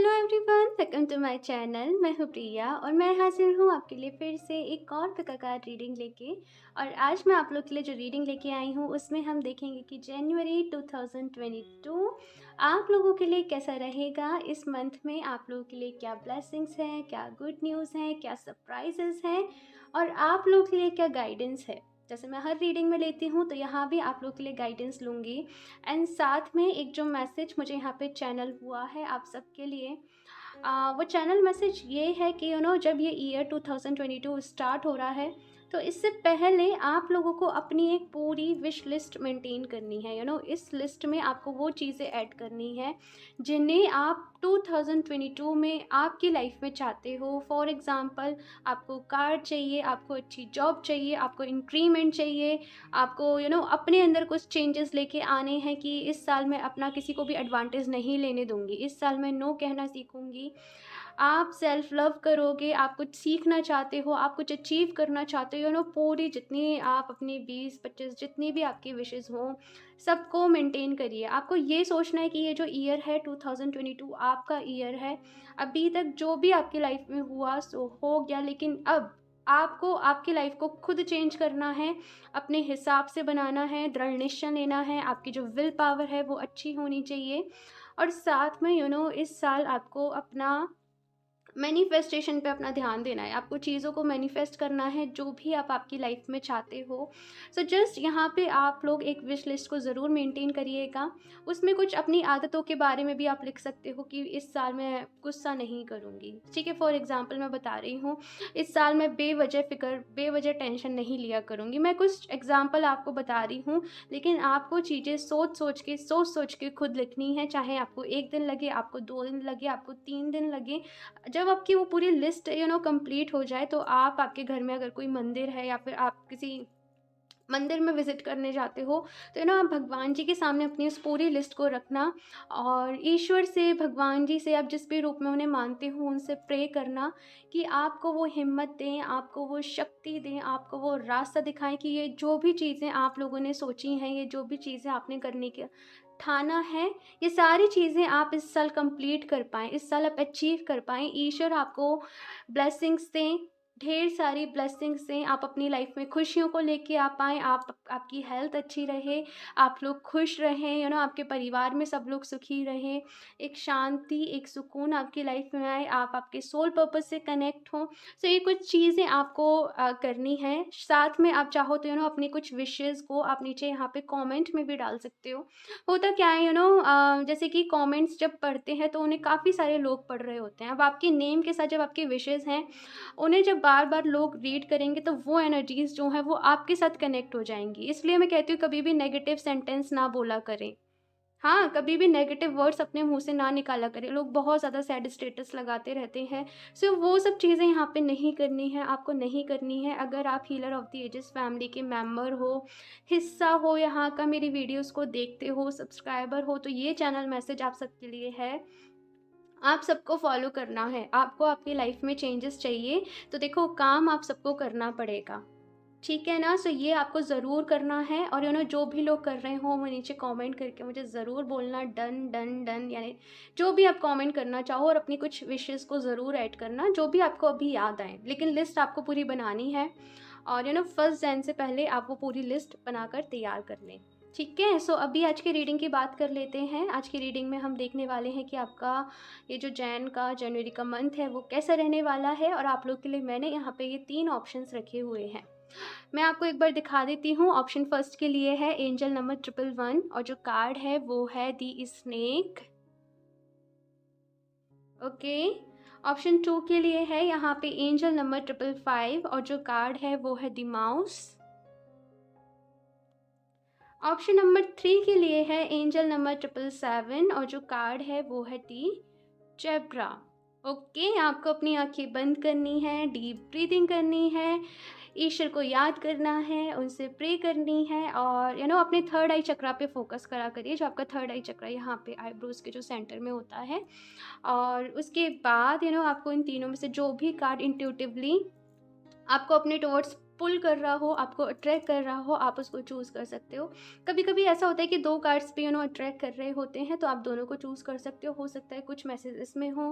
Hello everyone, welcome to my channel. मैं हूँ प्रिया और मैं हाजिर हूँ आपके लिए फिर से एक और पिकाकार रीडिंग लेके। और आज मैं आप लोग के लिए जो रीडिंग लेके आई हूँ उसमें हम देखेंगे कि जनवरी 2022 आप लोगों के लिए कैसा रहेगा। इस मंथ में आप लोगों के लिए क्या ब्लेसिंग्स हैं, क्या गुड न्यूज़ हैं, क्या सरप्राइजेस हैं और आप लोगों के लिए क्या गाइडेंस है। जैसे मैं हर रीडिंग में लेती हूँ तो यहाँ भी आप लोग के लिए गाइडेंस लूँगी। एंड साथ में एक जो मैसेज मुझे यहाँ पे चैनल हुआ है आप सबके लिए, वो चैनल मैसेज ये है कि जब ये ईयर 2022 स्टार्ट हो रहा है तो इससे पहले आप लोगों को अपनी एक पूरी विश लिस्ट मेंटेन करनी है। इस लिस्ट में आपको वो चीज़ें ऐड करनी है जिन्हें आप 2022 में आपकी लाइफ में चाहते हो। फॉर एग्ज़ाम्पल, आपको कार चाहिए, आपको अच्छी जॉब चाहिए, आपको इंक्रीमेंट चाहिए, आपको अपने अंदर कुछ चेंजेस लेके आने हैं कि इस साल मैं अपना किसी को भी एडवांटेज नहीं लेने दूंगी, इस साल मैं नो कहना सीखूंगी। आप सेल्फ लव करोगे, आप कुछ सीखना चाहते हो, आप कुछ अचीव करना चाहते हो। पूरी जितनी आप अपनी 20-25 जितनी भी आपकी विशेज़ हों सबको मेंटेन करिए। आपको ये सोचना है कि ये जो ईयर है 2022 आपका ईयर है। अभी तक जो भी आपकी लाइफ में हुआ सो हो गया, लेकिन अब आपको आपकी लाइफ को खुद चेंज करना है, अपने हिसाब से बनाना है, दृढ़ निश्चय लेना है। आपकी जो विल पावर है वो अच्छी होनी चाहिए। और साथ में इस साल आपको अपना मैनिफेस्टेशन पे अपना ध्यान देना है। आपको चीज़ों को मैनिफेस्ट करना है जो भी आप आपकी लाइफ में चाहते हो। सो जस्ट यहाँ पे आप लोग एक विश लिस्ट को ज़रूर मेंटेन करिएगा। उसमें कुछ अपनी आदतों के बारे में भी आप लिख सकते हो कि इस साल मैं गुस्सा नहीं करूँगी, ठीक है। फॉर एग्जांपल मैं बता रही हूँ, इस साल मैं बेवजह टेंशन नहीं लिया करूँगी। मैं कुछ एग्जाम्पल आपको बता रही हूँ, लेकिन आपको चीज़ें सोच के खुद लिखनी है। चाहे आपको 1 दिन लगे, आपको 2 दिन लगे, आपको 3 दिन लगे। जब आपकी वो पूरी लिस्ट कंप्लीट हो जाए तो आप आपके घर में अगर कोई मंदिर है या फिर आप किसी मंदिर में विज़िट करने जाते हो तो आप भगवान जी के सामने अपनी उस पूरी लिस्ट को रखना और ईश्वर से, भगवान जी से, आप जिस भी रूप में उन्हें मानते हो उनसे प्रे करना कि आपको वो हिम्मत दें, आपको वो शक्ति दें, आपको वो रास्ता दिखाएं कि ये जो भी चीज़ें आप लोगों ने सोची हैं, ये जो भी चीज़ें आपने करने के ठाना है, ये सारी चीज़ें आप इस साल कंप्लीट कर पाएँ, इस साल आप अचीव कर पाएँ। ईश्वर आपको ब्लेसिंग्स दें, ढेर सारी ब्लेसिंग्स दें, आप अपनी लाइफ में खुशियों को लेके आ पाएँ, आपकी हेल्थ अच्छी रहे, आप लोग खुश रहें, आपके परिवार में सब लोग सुखी रहें, एक शांति, एक सुकून आपकी लाइफ में आए, आप आपके सोल पर्पस से कनेक्ट हों। सो ये कुछ चीज़ें आपको करनी है। साथ में आप चाहो तो अपनी कुछ विशेज़ को आप नीचे यहाँ पे कमेंट में भी डाल सकते हो। होता क्या है जैसे कि कमेंट्स जब पढ़ते हैं तो उन्हें काफ़ी सारे लोग पढ़ रहे होते हैं। अब आपके नेम के साथ जब आपकी विशेज़ हैं, उन्हें जब बार-बार लोग रीड करेंगे तो वो एनर्जीज़ जो हैं वो आपके साथ कनेक्ट हो जाएँगी। इसलिए मैं कहती हूँ कभी भी नेगेटिव सेंटेंस ना बोला करें। हाँ, कभी भी नेगेटिव वर्ड्स अपने मुँह से ना निकाला करें। लोग बहुत ज़्यादा सैड स्टेटस लगाते रहते हैं। सो वो सब चीज़ें यहाँ पे नहीं करनी है, आपको नहीं करनी है। अगर आप healer of the ages family के मेंबर हो, हिस्सा हो यहाँ का, मेरी वीडियोज़ को देखते हो, सब्सक्राइबर हो, तो ये चैनल मैसेज आप सबके लिए है। आप सबको फॉलो करना है। आपको आपकी लाइफ में चेंजेस चाहिए तो देखो काम आप सबको करना पड़ेगा, ठीक है ना। सो ये आपको ज़रूर करना है और जो भी लोग कर रहे हो वो नीचे कमेंट करके मुझे ज़रूर बोलना डन डन डन, यानी जो भी आप कमेंट करना चाहो, और अपनी कुछ विशेज़ को ज़रूर ऐड करना जो भी आपको अभी याद आए। लेकिन लिस्ट आपको पूरी बनानी है और फर्स्ट जैन से पहले आप वो पूरी लिस्ट बनाकर तैयार कर लें, ठीक है। सो अभी आज की रीडिंग की बात कर लेते हैं। आज की रीडिंग में हम देखने वाले हैं कि आपका ये जो जनवरी का मंथ है वो कैसा रहने वाला है। और आप लोग के लिए मैंने यहाँ पे ये 3 ऑप्शंस रखे हुए हैं। मैं आपको एक बार दिखा देती हूँ। ऑप्शन फर्स्ट के लिए है एंजल नंबर 111 और जो कार्ड है वो है दी स्नेक, ओके। ऑप्शन 2 के लिए है यहाँ पे एंजल नंबर 555 और जो कार्ड है वो है दी माउस। ऑप्शन नंबर 3 के लिए है एंजल नंबर 777 और जो कार्ड है वो है दी जेब्रा, ओके। आपको अपनी आंखें बंद करनी है, डीप ब्रीदिंग करनी है, ईश्वर को याद करना है, उनसे प्रे करनी है और अपने थर्ड आई चक्रा पे फोकस करा करिए। जो आपका थर्ड आई चक्रा यहाँ पे आईब्रोज के जो सेंटर में होता है। और उसके बाद आपको इन तीनों में से जो भी कार्ड इंट्यूटिवली आपको अपने टुवर्ड्स पुल कर रहा हो, आपको अट्रैक्ट कर रहा हो, आप उसको चूज़ कर सकते हो। कभी-कभी ऐसा होता है कि 2 कार्ड्स भी अट्रैक्ट कर रहे होते हैं, तो आप दोनों को चूज़ कर सकते हो। हो सकता है कुछ मैसेज इसमें हो,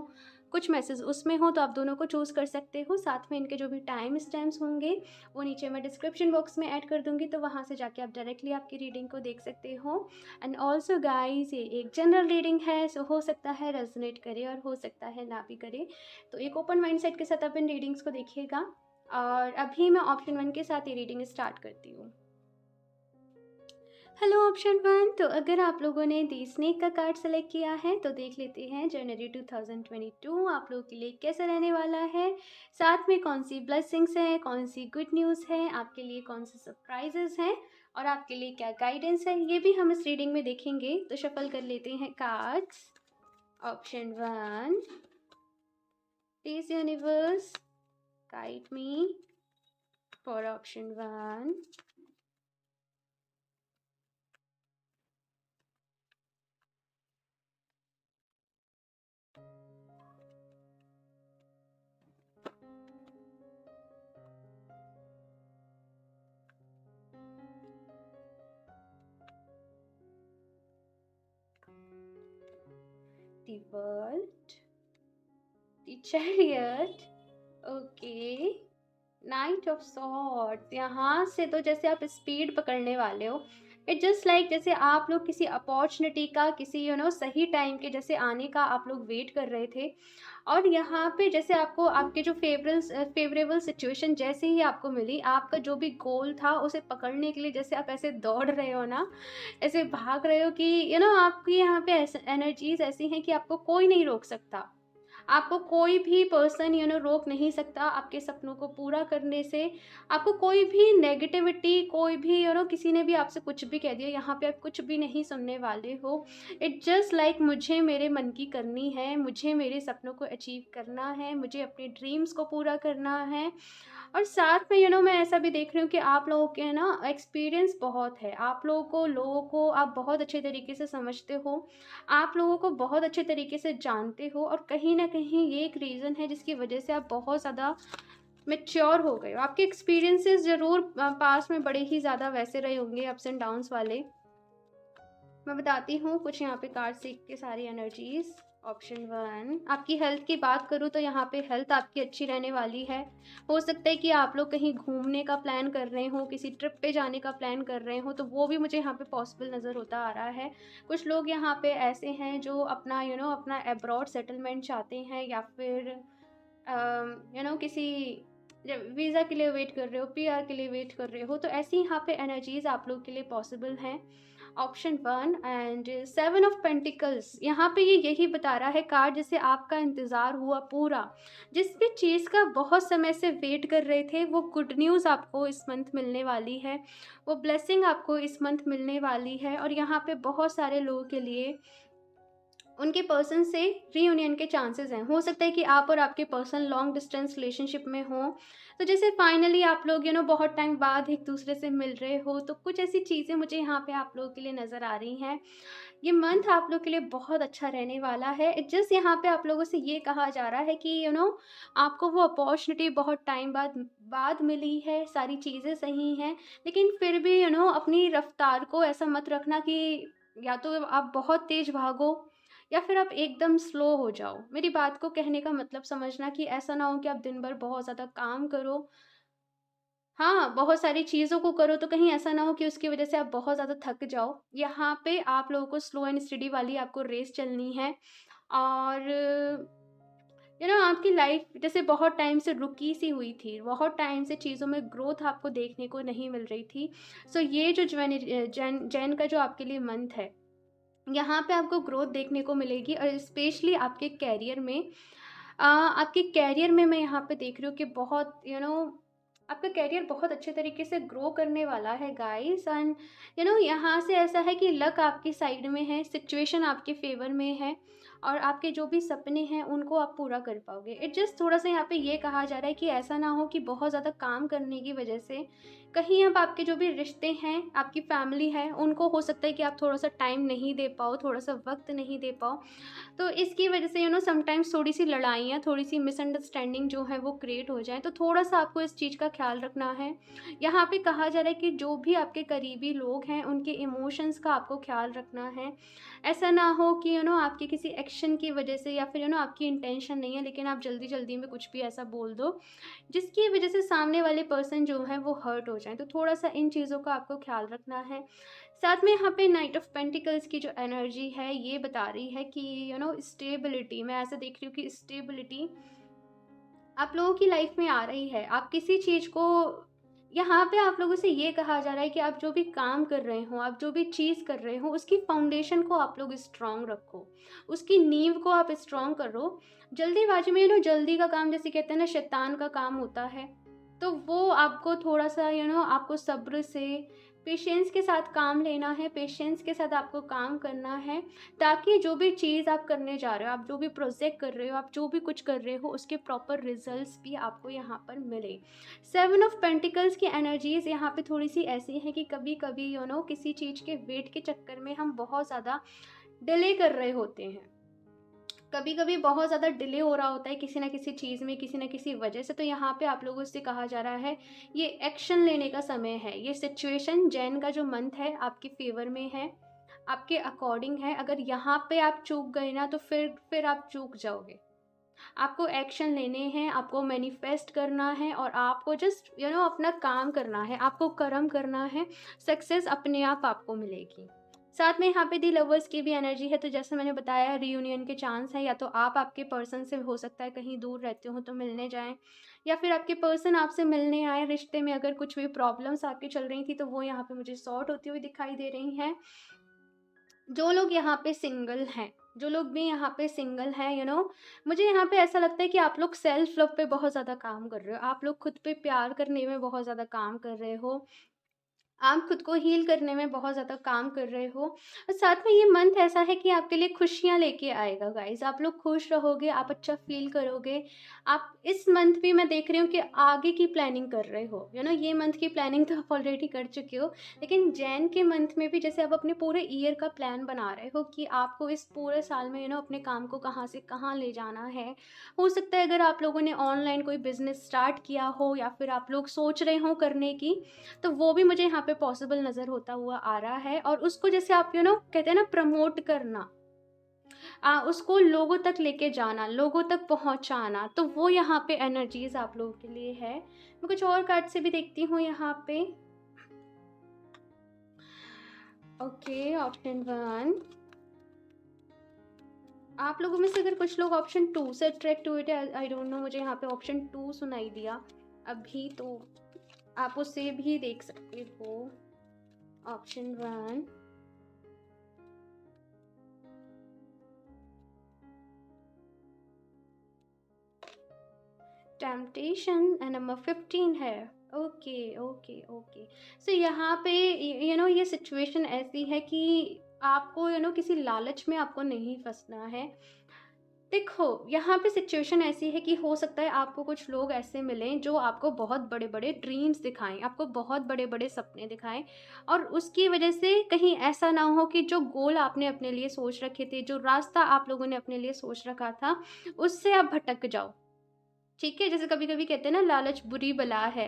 कुछ मैसेज उसमें हो, तो आप दोनों को चूज़ कर सकते हो। साथ में इनके जो भी टाइम स्टैम्प्स होंगे, वो नीचे मैं डिस्क्रिप्शन बॉक्स में ऐड कर दूँगी, तो वहाँ से जाके आप डायरेक्टली आपकी रीडिंग को देख सकते हो। एंड ऑल्सो गाइज़, ये एक जनरल रीडिंग है, सो हो सकता है रेज़ोनेट करे और हो सकता है ना भी करे। तो एक ओपन माइंडसेट के साथ आप इन रीडिंग्स को देखिएगा। और अभी मैं ऑप्शन 1 के साथ ये रीडिंग स्टार्ट करती हूँ। हेलो ऑप्शन 1, तो अगर आप लोगों ने द स्नेक का कार्ड सेलेक्ट किया है तो देख लेते हैं जनवरी 2022 आप लोगों के लिए कैसा रहने वाला है। साथ में कौन सी ब्लेसिंग्स हैं, कौन सी गुड न्यूज़ है, आपके लिए कौन से सरप्राइजेस हैं और आपके लिए क्या गाइडेंस है, ये भी हम इस रीडिंग में देखेंगे। तो शफल कर लेते हैं cards. Option 1, please universe guide me for option 1. The world, the chariot, okay, night of swords. यहाँ से तो जैसे आप स्पीड पकड़ने वाले हो। इट जस्ट लाइक जैसे आप लोग किसी अपॉर्चुनिटी का, किसी सही टाइम के जैसे आने का आप लोग वेट कर रहे थे। और यहाँ पे जैसे आपको आपके जो फेवरेबल सिचुएशन जैसे ही आपको मिली, आपका जो भी गोल था उसे पकड़ने के लिए जैसे आप ऐसे दौड़ रहे हो ना, ऐसे भाग रहे हो कि आपकी यहाँ पे ऐसे एनर्जीज ऐसी हैं कि आपको कोई नहीं रोक सकता। आपको कोई भी पर्सन रोक नहीं सकता आपके सपनों को पूरा करने से। आपको कोई भी नेगेटिविटी, कोई भी किसी ने भी आपसे कुछ भी कह दिया, यहाँ पे आप कुछ भी नहीं सुनने वाले हो। इट जस्ट लाइक मुझे मेरे मन की करनी है, मुझे मेरे सपनों को अचीव करना है, मुझे अपने ड्रीम्स को पूरा करना है। और साथ में मैं ऐसा भी देख रही हूँ कि आप लोगों के ना एक्सपीरियंस बहुत है। आप लोगों को आप बहुत अच्छे तरीके से समझते हो, आप लोगों को बहुत अच्छे तरीके से जानते हो। और कहीं न कहीं ये एक रीज़न है जिसकी वजह से आप बहुत ज़्यादा मैच्योर हो गए हो। आपके एक्सपीरियंसेस ज़रूर पास्ट में बड़े ही ज़्यादा वैसे रहे होंगे, अप्स एंड डाउन्स वाले। मैं बताती हूँ कुछ यहाँ पे कार्ड से की सारी एनर्जीज़। ऑप्शन 1, आपकी हेल्थ की बात करूँ तो यहाँ पे हेल्थ आपकी अच्छी रहने वाली है। हो सकता है कि आप लोग कहीं घूमने का प्लान कर रहे हो, किसी ट्रिप पे जाने का प्लान कर रहे हो, तो वो भी मुझे यहाँ पे पॉसिबल नज़र होता आ रहा है। कुछ लोग यहाँ पे ऐसे हैं जो अपना अपना अब्रॉड सेटलमेंट चाहते हैं, या फिर किसी वीज़ा के लिए वेट कर रहे हो, पीआर के लिए वेट कर रहे हो, तो ऐसी यहाँ पे एनर्जीज़ आप लोग के लिए पॉसिबल हैं। ऑप्शन 1 एंड 7 ऑफ पेंटिकल्स, यहाँ पे ये यही बता रहा है कार्ड, जैसे आपका इंतज़ार हुआ पूरा, जिस भी चीज़ का बहुत समय से वेट कर रहे थे, वो गुड न्यूज़ आपको इस मंथ मिलने वाली है, वो ब्लेसिंग आपको इस मंथ मिलने वाली है। और यहाँ पे बहुत सारे लोगों के लिए उनके पर्सन से रीयूनियन के चांसेस हैं। हो सकता है कि आप और आपके पर्सन लॉन्ग डिस्टेंस रिलेशनशिप में हो, तो जैसे फाइनली आप लोग बहुत टाइम बाद एक दूसरे से मिल रहे हो, तो कुछ ऐसी चीज़ें मुझे यहाँ पे आप लोगों के लिए नज़र आ रही हैं। ये मंथ आप लोग के लिए बहुत अच्छा रहने वाला है। जस्ट यहाँ पे आप लोगों से ये कहा जा रहा है कि आपको वो अपॉर्चुनिटी बहुत टाइम बाद बाद मिली है, सारी चीज़ें सही हैं, लेकिन फिर भी अपनी रफ्तार को ऐसा मत रखना कि या तो आप बहुत तेज़ भागो या फिर आप एकदम स्लो हो जाओ। मेरी बात को कहने का मतलब समझना कि ऐसा ना हो कि आप दिन भर बहुत ज़्यादा काम करो, हाँ, बहुत सारी चीज़ों को करो, तो कहीं ऐसा ना हो कि उसकी वज़ह से आप बहुत ज़्यादा थक जाओ। यहाँ पे आप लोगों को स्लो एंड स्टेडी वाली आपको रेस चलनी है। और आपकी लाइफ़ जैसे बहुत टाइम से रुकी सी हुई थी, बहुत टाइम से चीज़ों में ग्रोथ आपको देखने को नहीं मिल रही थी। सो ये जो जैन का जो आपके लिए मंथ है, यहाँ पे आपको ग्रोथ देखने को मिलेगी। और स्पेशली आपके करियर में, आपके करियर में मैं यहाँ पे देख रही हूँ कि बहुत आपका करियर बहुत अच्छे तरीके से ग्रो करने वाला है गाइस। एंड यहाँ से ऐसा है कि लक आपकी साइड में है, सिचुएशन आपके फेवर में है। और आपके जो भी सपने हैं उनको आप पूरा कर पाओगे। इट जस्ट थोड़ा-सा यहाँ पे ये कहा जा रहा है कि ऐसा ना हो कि बहुत ज़्यादा काम करने की वजह से कहीं अब आपके जो भी रिश्ते हैं, आपकी फैमिली है, उनको हो सकता है कि आप थोड़ा-सा टाइम नहीं दे पाओ, थोड़ा-सा वक़्त नहीं दे पाओ। तो इसकी वजह से समटाइम्स थोड़ी-सी लड़ाइयाँ, थोड़ी-सी मिसअंडरस्टैंडिंग जो है वो क्रिएट हो जाए, तो थोड़ा-सा आपको इस चीज़ का ख़्याल रखना है। यहाँ पे कहा जा रहा है कि जो भी आपके करीबी लोग हैं, उनके इमोशंस का आपको ख़्याल रखना है। ऐसा ना हो कि आपके किसी एक्शन की वजह से या फिर आपकी इंटेंशन नहीं है, लेकिन आप जल्दी-जल्दी में कुछ भी ऐसा बोल दो, जिसकी वजह से सामने वाले पर्सन जो है वो हर्ट हो जाएँ। तो थोड़ा-सा इन चीज़ों का आपको ख़्याल रखना है। साथ में यहाँ पे नाइट ऑफ पेंटिकल्स की जो एनर्जी है ये बता रही है कि स्टेबिलिटी, मैं ऐसा देख रही हूँ कि स्टेबिलिटी आप लोगों की लाइफ में आ रही है। आप किसी चीज़ को, यहाँ पे आप लोगों से ये कहा जा रहा है कि आप जो भी काम कर रहे हो, आप जो भी चीज़ कर रहे हो, उसकी फाउंडेशन को आप लोग स्ट्रॉन्ग रखो, उसकी नींव को आप स्ट्रॉन्ग करो। जल्दीबाजी में जल्दी का काम, जैसे कहते हैं ना, शैतान का काम होता है। तो वो आपको थोड़ा-सा आपको सब्र से, पेशेंस के साथ काम लेना है, पेशेंस के साथ आपको काम करना है, ताकि जो भी चीज़ आप करने जा रहे हो, आप जो भी प्रोजेक्ट कर रहे हो, आप जो भी कुछ कर रहे हो, उसके प्रॉपर रिजल्ट्स भी आपको यहाँ पर मिले। 7 ऑफ पेंटिकल्स की एनर्जीज़ यहाँ पे थोड़ी-सी ऐसी हैं कि कभी-कभी किसी चीज़ के वेट के चक्कर में हम बहुत ज़्यादा डिले कर रहे होते हैं। कभी-कभी बहुत ज़्यादा डिले हो रहा होता है किसी न किसी चीज़ में, किसी न किसी वजह से। तो यहाँ पे आप लोगों से कहा जा रहा है, ये एक्शन लेने का समय है। ये सिचुएशन, जैन का जो मंथ है, आपके फ़ेवर में है, आपके अकॉर्डिंग है। अगर यहाँ पे आप चूक गए ना, तो फिर आप चूक जाओगे। आपको एक्शन लेने हैं, आपको मैनिफेस्ट करना है और आपको जस्ट अपना काम करना है, आपको कर्म करना है, सक्सेस अपने आप आपको मिलेगी। साथ में यहाँ पे दी लवर्स की भी एनर्जी है, तो जैसे मैंने बताया, रियूनियन के चांस हैं। या तो आप आपके पर्सन से, हो सकता है कहीं दूर रहते हो तो मिलने जाएँ, या फिर आपके पर्सन आपसे मिलने आए। रिश्ते में अगर कुछ भी प्रॉब्लम्स आपकी चल रही थी, तो वो यहाँ पे मुझे सॉर्ट होती हुई दिखाई दे रही हैं। जो लोग यहाँ पे सिंगल हैं, जो लोग भी यहाँ पे सिंगल हैं, मुझे यहाँ पे ऐसा लगता है कि आप लोग सेल्फ लव पे बहुत ज़्यादा काम कर रहे हो। आप लोग खुद पे प्यार करने में बहुत ज़्यादा काम कर रहे हो। आप खुद को हील करने में बहुत ज़्यादा काम कर रहे हो। और साथ में ये मंथ ऐसा है कि आपके लिए खुशियाँ लेके आएगा गाइज़। आप लोग खुश रहोगे, आप अच्छा फ़ील करोगे। आप इस मंथ भी, मैं देख रही हूँ कि आगे की प्लानिंग कर रहे हो। ये मंथ की प्लानिंग तो आप ऑलरेडी कर चुके हो। लेकिन जैन के मंथ में भी जैसे आप अपने पूरे ईयर का प्लान बना रहे हो कि आपको इस पूरे साल में अपने काम को कहाँ से कहाँ ले जाना है। हो सकता है अगर आप लोगों ने ऑनलाइन कोई बिज़नेस स्टार्ट किया हो, या फिर आप लोग सोच रहे हो करने की, तो वो भी मुझे यहाँ पे पॉसिबल नज़र होता हुआ आ रहा है। और उसको जैसे आप कहते हैं ना, प्रमोट करना, उसको लोगों तक लेके जाना, लोगों तक पहुँचाना, तो वो यहाँ पे एनर्जीज़ आप लोगों के लिए है। मैं कुछ और कार्ड से भी देखती हूँ यहाँ पे। Okay, option 1। आप लोगों में से अगर कुछ लोग ऑप्शन 2 से अट्रैक्ट हुए थे, आई डोंट नो, मुझे यहाँ पे ऑप्शन 2 सुनाई दिया अभी, तो आप उसे भी देख सकते हो। ऑप्शन 1, टेम्पटेशन, एंड नंबर 15 है। Okay, okay, okay. सो यहाँ पे ये सिचुएशन ऐसी है कि आपको किसी लालच में आपको नहीं फंसना है। देखो, यहाँ पे सिचुएशन ऐसी है कि हो सकता है आपको कुछ लोग ऐसे मिलें जो आपको बहुत बड़े-बड़े ड्रीम्स दिखाएँ, आपको बहुत बड़े-बड़े सपने दिखाएँ, और उसकी वजह से कहीं ऐसा ना हो कि जो गोल आपने अपने लिए सोच रखे थे, जो रास्ता आप लोगों ने अपने लिए सोच रखा था, उससे आप भटक जाओ। ठीक है? जैसे कभी-कभी कहते हैं ना, लालच बुरी बला है।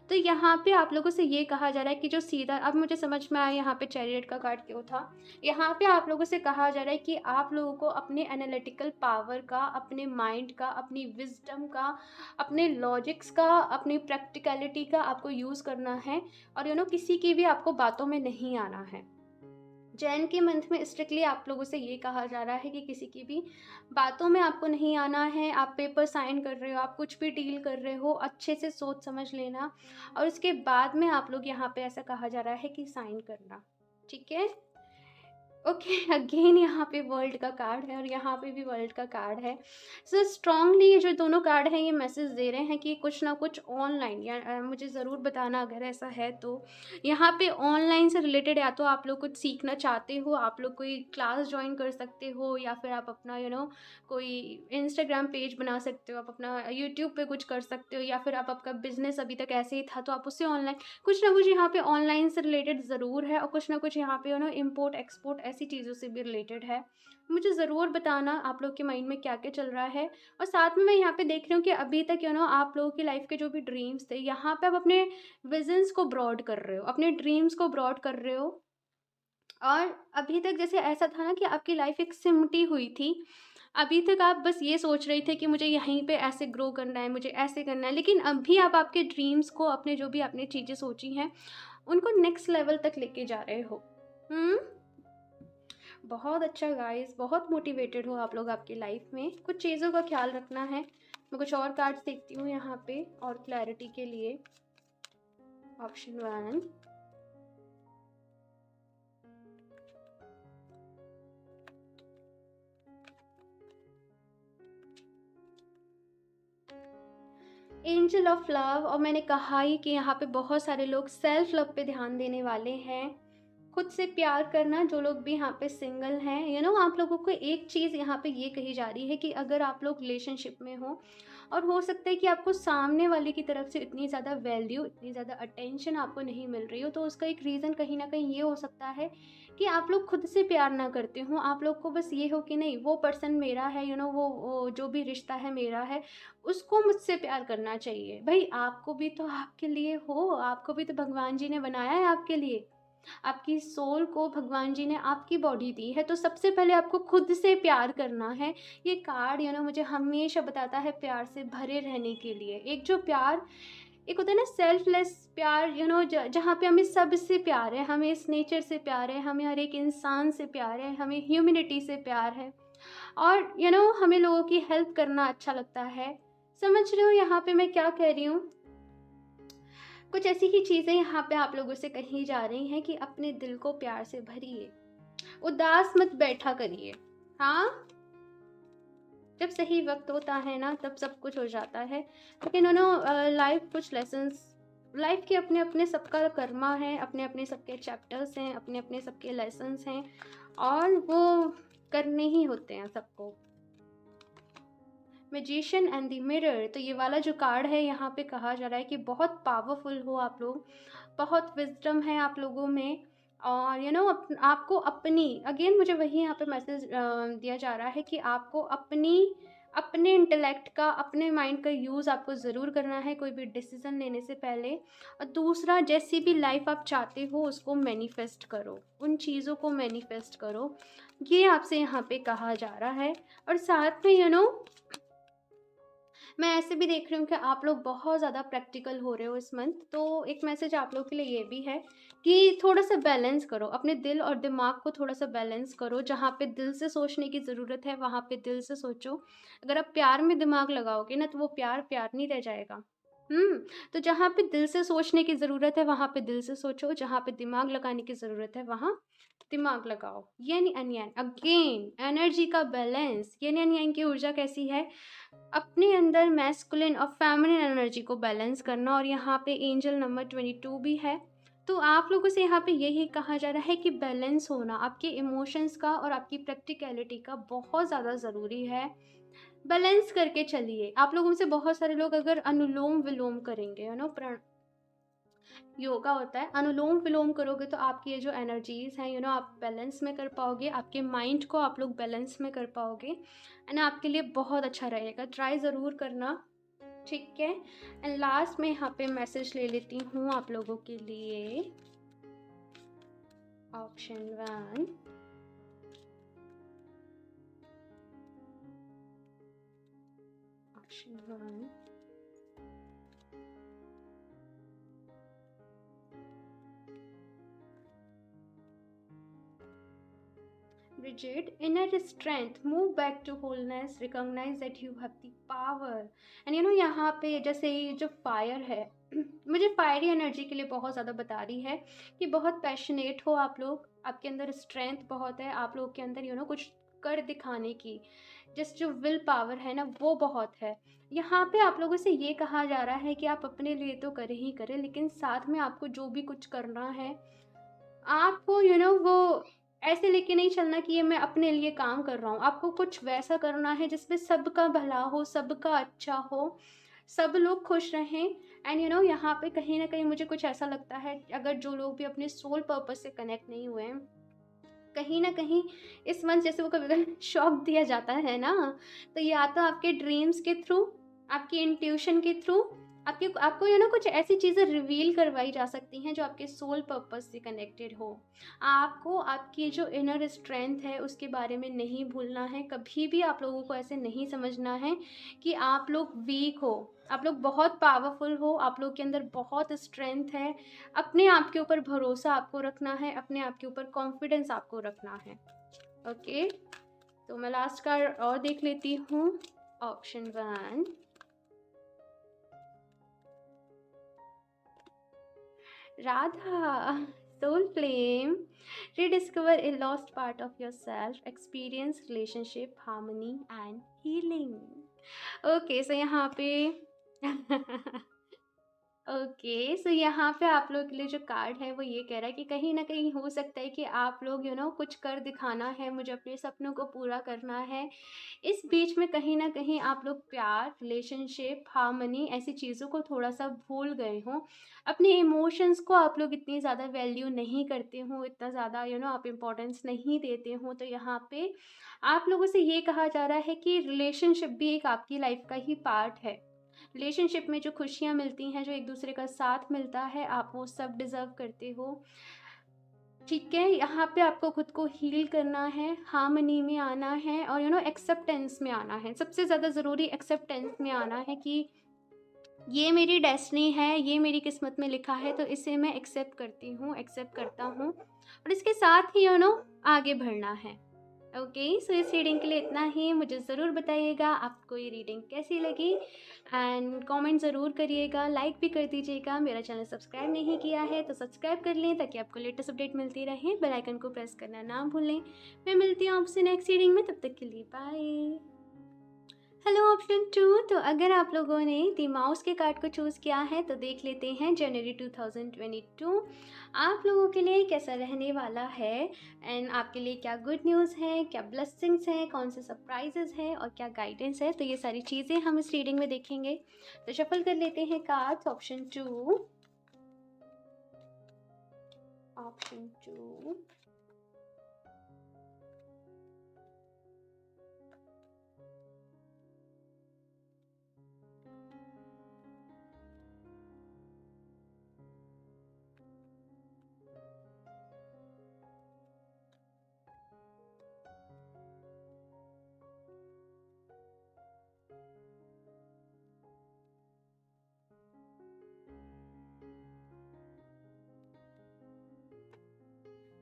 तो यहाँ पे आप लोगों से ये कहा जा रहा है कि जो सीधा, अब मुझे समझ में आया यहाँ पे चैरियट का कार्ड क्यों था। यहाँ पे आप लोगों से कहा जा रहा है कि आप लोगों को अपने एनालिटिकल पावर का, अपने माइंड का, अपनी विज़डम का, अपने लॉजिक्स का, अपनी प्रैक्टिकैलिटी का आपको यूज़ करना है, और किसी की भी आपको बातों में नहीं आना है। जैन के मंथ में स्ट्रिक्टली आप लोगों से ये कहा जा रहा है कि किसी की भी बातों में आपको नहीं आना है। आप पेपर साइन कर रहे हो, आप कुछ भी डील कर रहे हो, अच्छे से सोच समझ लेना, और उसके बाद में आप लोग, यहाँ पे ऐसा कहा जा रहा है कि साइन करना। ठीक है? ओके अगेन यहाँ पे वर्ल्ड का कार्ड है और यहाँ पे भी वर्ल्ड का कार्ड है। सो स्ट्रांगली ये जो दोनों कार्ड हैं ये मैसेज दे रहे हैं कि कुछ ना कुछ ऑनलाइन या मुझे ज़रूर बताना अगर ऐसा है तो। यहाँ पे ऑनलाइन से रिलेटेड या तो आप लोग कुछ सीखना चाहते हो, आप लोग कोई क्लास ज्वाइन कर सकते हो, या फिर आप अपना कोई इंस्टाग्राम पेज बना सकते हो, आप अपना यूट्यूब पे कुछ कर सकते हो, या फिर आप आपका बिजनेस अभी तक ऐसे ही था तो आप उससे ऑनलाइन कुछ ना कुछ यहाँ पे ऑनलाइन से रिलेटेड ज़रूर है, और कुछ ना कुछ यहाँ पे इम्पोर्ट एक्सपोर्ट ऐसी चीज़ों से भी रिलेटेड है। मुझे ज़रूर बताना आप लोग के माइंड में क्या क्या चल रहा है। और साथ में मैं यहाँ पे देख रही हूँ कि अभी तक आप लोगों की लाइफ के जो भी ड्रीम्स थे, यहाँ पे आप अपने विजन्स को ब्रॉड कर रहे हो, अपने ड्रीम्स को ब्रॉड कर रहे हो। और अभी तक जैसे ऐसा था ना कि आपकी लाइफ एक सिमटी हुई थी, अभी तक आप बस ये सोच रहे थे कि मुझे यहीं पे ऐसे ग्रो करना है, मुझे ऐसे करना है, लेकिन अभी आप आपके ड्रीम्स को, अपने जो भी आपने चीज़ें सोची हैं, उनको नेक्स्ट लेवल तक लेके जा रहे हो। हुँ? बहुत अच्छा गाइस, बहुत मोटिवेटेड हो आप लोग आपकी लाइफ में। कुछ चीज़ों का ख्याल रखना है। मैं कुछ और कार्ड्स देखती हूँ यहाँ पे और क्लैरिटी के लिए। Option 1, angel of love. और मैंने कहा ही कि यहाँ पे बहुत सारे लोग सेल्फ लव पे ध्यान देने वाले हैं। खुद से प्यार करना, जो लोग भी यहाँ पे सिंगल हैं, आप लोगों को एक चीज़ यहाँ पे ये कही जा रही है कि अगर आप लोग रिलेशनशिप में हो और हो सकता है कि आपको सामने वाले की तरफ से इतनी ज़्यादा वैल्यू, इतनी ज़्यादा अटेंशन आपको नहीं मिल रही हो, तो उसका एक रीज़न कहीं ना कहीं ये हो सकता है कि आप लोग खुद से प्यार ना करते हो। आप लोग को बस ये हो कि नहीं, वो पर्सन मेरा है, वो जो भी रिश्ता है मेरा है, उसको मुझसे प्यार करना चाहिए। भाई आपको भी तो आपके लिए हो, आपको भी तो भगवान जी ने बनाया है आपके लिए। आपकी सोल को भगवान जी ने आपकी बॉडी दी है, तो सबसे पहले आपको खुद से प्यार करना है। ये कार्ड मुझे हमेशा बताता है प्यार से भरे रहने के लिए। एक जो प्यार, एक होता है ना सेल्फलेस प्यार, जहाँ पे हमें सबसे प्यार है, हमें इस नेचर से प्यार है, हमें हर एक इंसान से प्यार है, हमें ह्यूमैनिटी से प्यार है, और हमें लोगों की हेल्प करना अच्छा लगता है। समझ रहे हो यहाँ पे मैं क्या कह रही हूँ? कुछ ऐसी ही चीज़ें यहाँ पे आप लोगों से कही जा रही हैं कि अपने दिल को प्यार से भरिए, उदास मत बैठा करिए। हाँ, जब सही वक्त होता है ना तब सब कुछ हो जाता है। लेकिन लाइफ कुछ लेसन्स, लाइफ के अपने अपने सबका कर्मा है, अपने अपने सबके चैप्टर्स हैं, अपने अपने सबके लेसन्स हैं, और वो करने ही होते हैं सबको। मैजिशियन एंड द मिरर, तो ये वाला जो कार्ड है यहाँ पे कहा जा रहा है कि बहुत पावरफुल हो आप लोग, बहुत विजडम है आप लोगों में, और आपको अपनी, अगेन मुझे वही यहाँ पे मैसेज दिया जा रहा है कि आपको अपने इंटेलेक्ट का, अपने माइंड का यूज़ आपको ज़रूर करना है कोई भी डिसीज़न लेने से पहले। और दूसरा, जैसी भी लाइफ आप चाहते हो उसको मैनिफेस्ट करो, उन चीज़ों को मैनिफेस्ट करो, ये आपसे यहाँ पे कहा जा रहा है। और साथ में मैं ऐसे भी देख रही हूँ कि आप लोग बहुत ज़्यादा प्रैक्टिकल हो रहे हो इस मंथ, तो एक मैसेज आप लोग के लिए ये भी है कि थोड़ा सा बैलेंस करो, अपने दिल और दिमाग को थोड़ा सा बैलेंस करो। जहाँ पे दिल से सोचने की ज़रूरत है वहाँ पे दिल से सोचो। अगर आप प्यार में दिमाग लगाओगे ना तो वो प्यार प्यार नहीं रह जाएगा। तो जहाँ पे दिल से सोचने की ज़रूरत है वहाँ पे दिल से सोचो, जहाँ पे दिमाग लगाने की ज़रूरत है वहाँ दिमाग लगाओ। येन एंड yang, अगेन एनर्जी का बैलेंस। येन एंड yang की ऊर्जा कैसी है? अपने अंदर मैस्कुलिन और फेमिनिन एनर्जी को बैलेंस करना। और यहाँ पे एंजल नंबर 22 भी है। तो आप लोगों से यहाँ पे यही कहा जा रहा है कि बैलेंस होना आपके इमोशंस का और आपकी प्रैक्टिकलिटी का बहुत ज़्यादा ज़रूरी है। बैलेंस करके चलिए। आप लोगों में से बहुत सारे लोग अगर अनुलोम विलोम करेंगे, प्राण योगा होता है, अनुलोम विलोम करोगे तो आपकी ये जो एनर्जीज हैं आप बैलेंस में कर पाओगे, आपके माइंड को आप लोग बैलेंस में कर पाओगे, एंड आपके लिए बहुत अच्छा रहेगा। ट्राई ज़रूर करना, ठीक है। एंड लास्ट में यहाँ पे मैसेज ले लेती हूँ आप लोगों के लिए। Option 1, option 1, Bridget, inner strength, move back to wholeness, recognize that you have the power। And यहाँ पे जैसे ये जो फायर है मुझे फायरी एनर्जी के लिए बहुत ज़्यादा बता रही है कि बहुत पैशनेट हो आप लोग, आपके अंदर स्ट्रेंथ बहुत है, आप लोग के अंदर कुछ कर दिखाने की जिस जो विल पावर है ना वो बहुत है। यहाँ पे आप लोगों से ये कहा जा रहा है कि आप अपने लिए तो करें ही करें, लेकिन साथ में आपको जो भी कुछ करना है, आपको वो ऐसे लेके नहीं चलना कि ये मैं अपने लिए काम कर रहा हूँ। आपको कुछ वैसा करना है जिसमें सबका भला हो, सबका अच्छा हो, सब लोग खुश रहें। एंड यहाँ पे कहीं न कहीं मुझे कुछ ऐसा लगता है, अगर जो लोग भी अपने सोल पर्पस से कनेक्ट नहीं हुए हैं, कहीं न कहीं इस मंथ जैसे वो कभी-कभी शॉक दिया जाता है ना, तो या तो आपके ड्रीम्स के थ्रू, आपकी इंट्यूशन के थ्रू, आपके आपको कुछ ऐसी चीज़ें रिवील करवाई जा सकती हैं जो आपके सोल पर्पस से कनेक्टेड हो। आपको आपकी जो इनर स्ट्रेंथ है उसके बारे में नहीं भूलना है, कभी भी आप लोगों को ऐसे नहीं समझना है कि आप लोग वीक हो। आप लोग बहुत पावरफुल हो, आप लोग के अंदर बहुत स्ट्रेंथ है। अपने आप के ऊपर भरोसा आपको रखना है, अपने आप के ऊपर कॉन्फिडेंस आपको रखना है। ओके, तो मैं लास्ट कार्ड और देख लेती हूँ। Option 1, Radha, soul flame, rediscover a lost part of yourself, experience relationship harmony and healing. Okay, so यहाँ पे ओके, सो यहाँ पे आप लोग के लिए जो कार्ड है वो ये कह रहा है कि कहीं न कहीं हो सकता है कि आप लोग कुछ कर दिखाना है, मुझे अपने सपनों को पूरा करना है। इस बीच में कहीं न कहीं आप लोग प्यार, रिलेशनशिप, हार्मनी ऐसी चीज़ों को थोड़ा-सा भूल गए हों। अपने इमोशंस को आप लोग इतनी ज़्यादा वैल्यू नहीं करते हो, इतना ज़्यादा आप इम्पोर्टेंस नहीं देते हो। तो यहाँ पे आप लोगों से ये कहा जा रहा है कि रिलेशनशिप भी एक आपकी लाइफ़ का ही पार्ट है। रिलेशनशिप में जो खुशियाँ मिलती हैं, जो एक दूसरे का साथ मिलता है, आप वो सब डिज़र्व करते हो। ठीक है, यहाँ पे आपको खुद को हील करना है, हार्मनी में आना है और एक्सेप्टेंस में आना है। सबसे ज़्यादा ज़रूरी एक्सेप्टेंस में आना है कि ये मेरी डेस्टिनी है, ये मेरी किस्मत में लिखा है, तो इसे मैं एक्सेप्ट करती हूँ, एक्सेप्ट करता हूँ और इसके साथ ही आगे बढ़ना है। ओके, सो इस रीडिंग के लिए इतना ही। मुझे ज़रूर बताइएगा आपको ये रीडिंग कैसी लगी एंड कमेंट ज़रूर करिएगा, लाइक भी कर दीजिएगा। मेरा चैनल सब्सक्राइब नहीं किया है तो सब्सक्राइब कर लें ताकि आपको लेटेस्ट अपडेट मिलती रहे। बेल आइकन को प्रेस करना ना भूलें। मैं मिलती हूँ आपसे नेक्स्ट रीडिंग में, तब तक के लिए बाय। हेलो ऑप्शन 2, तो अगर आप लोगों ने द माउस के कार्ड को चूज़ किया है तो देख लेते हैं जनवरी 2022 आप लोगों के लिए कैसा रहने वाला है एंड आपके लिए क्या गुड न्यूज़ है, क्या ब्लेसिंग्स हैं, कौन से सरप्राइजेस हैं और क्या गाइडेंस है। तो ये सारी चीज़ें हम इस रीडिंग में देखेंगे। तो शफल कर लेते हैं cards. Option 2, option 2,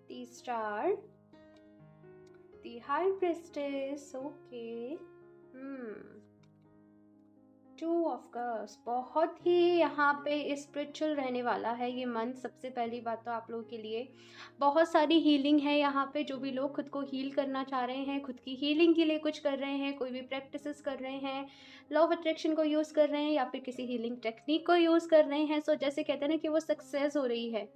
the star, the high priestess, okay, two of cups, बहुत ही यहाँ पे स्पिरिचुअल रहने वाला है ये मंथ। सबसे पहली बात तो आप लोगों के लिए बहुत सारी हीलिंग है यहाँ पे। जो भी लोग खुद को हील करना चाह रहे हैं, खुद की हीलिंग के लिए कुछ कर रहे हैं, कोई भी प्रैक्टिसेस कर रहे हैं, लॉ ऑफ अट्रैक्शन को यूज़ कर रहे हैं या फिर किसी हीलिंग टेक्निक को यूज़ कर रहे हैं, सो जैसे कहते हैं ना कि वो सक्सेस हो रही है।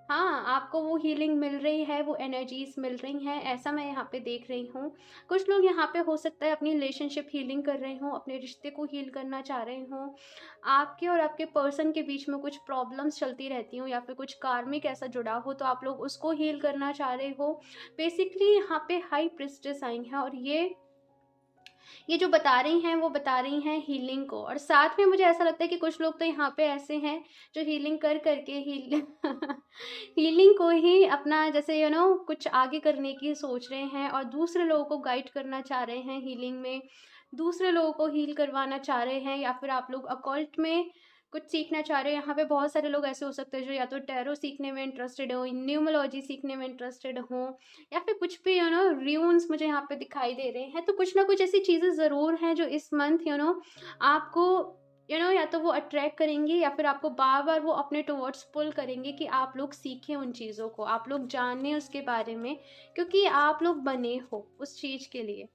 हाँ, आपको वो हीलिंग मिल रही है, वो एनर्जीज़ मिल रही हैं, ऐसा मैं यहाँ पे देख रही हूँ। कुछ लोग यहाँ पे हो सकता है अपनी रिलेशनशिप हीलिंग कर रहे हों, अपने रिश्ते को हील करना चाह रहे हों। आपके और आपके पर्सन के बीच में कुछ प्रॉब्लम्स चलती रहती हों या फिर कुछ कार्मिक ऐसा जुड़ा हो तो आप लोग उसको हील करना चाह रहे हो। बेसिकली यहाँ पे हाई प्रिस्टेस आई हैं और ये जो बता रही हैं वो बता रही हैं हीलिंग को। और साथ में मुझे ऐसा लगता है कि कुछ लोग तो यहाँ पे ऐसे हैं जो हीलिंग कर करके हीलिंग को ही अपना जैसे कुछ आगे करने की सोच रहे हैं और दूसरे लोगों को गाइड करना चाह रहे हैं हीलिंग में, दूसरे लोगों को हील करवाना चाह रहे हैं या फिर आप लोग अकॉल्ट में कुछ सीखना चाह रहे हो। यहाँ पे बहुत सारे लोग ऐसे हो सकते हैं जो या तो टैरो सीखने में इंटरेस्टेड हो, न्यूमोलॉजी सीखने में इंटरेस्टेड हो या फिर कुछ भी र्यून्स मुझे यहाँ पे दिखाई दे रहे हैं। तो कुछ ना कुछ ऐसी चीज़ें ज़रूर हैं जो इस मंथ आपको या तो वो अट्रैक्ट करेंगे या फिर आपको बार बार वो अपने टुवर्ड्स पुल करेंगे कि आप लोग सीखें उन चीज़ों को, आप लोग जानें उसके बारे में, क्योंकि आप लोग बने हो उस चीज़ के लिए।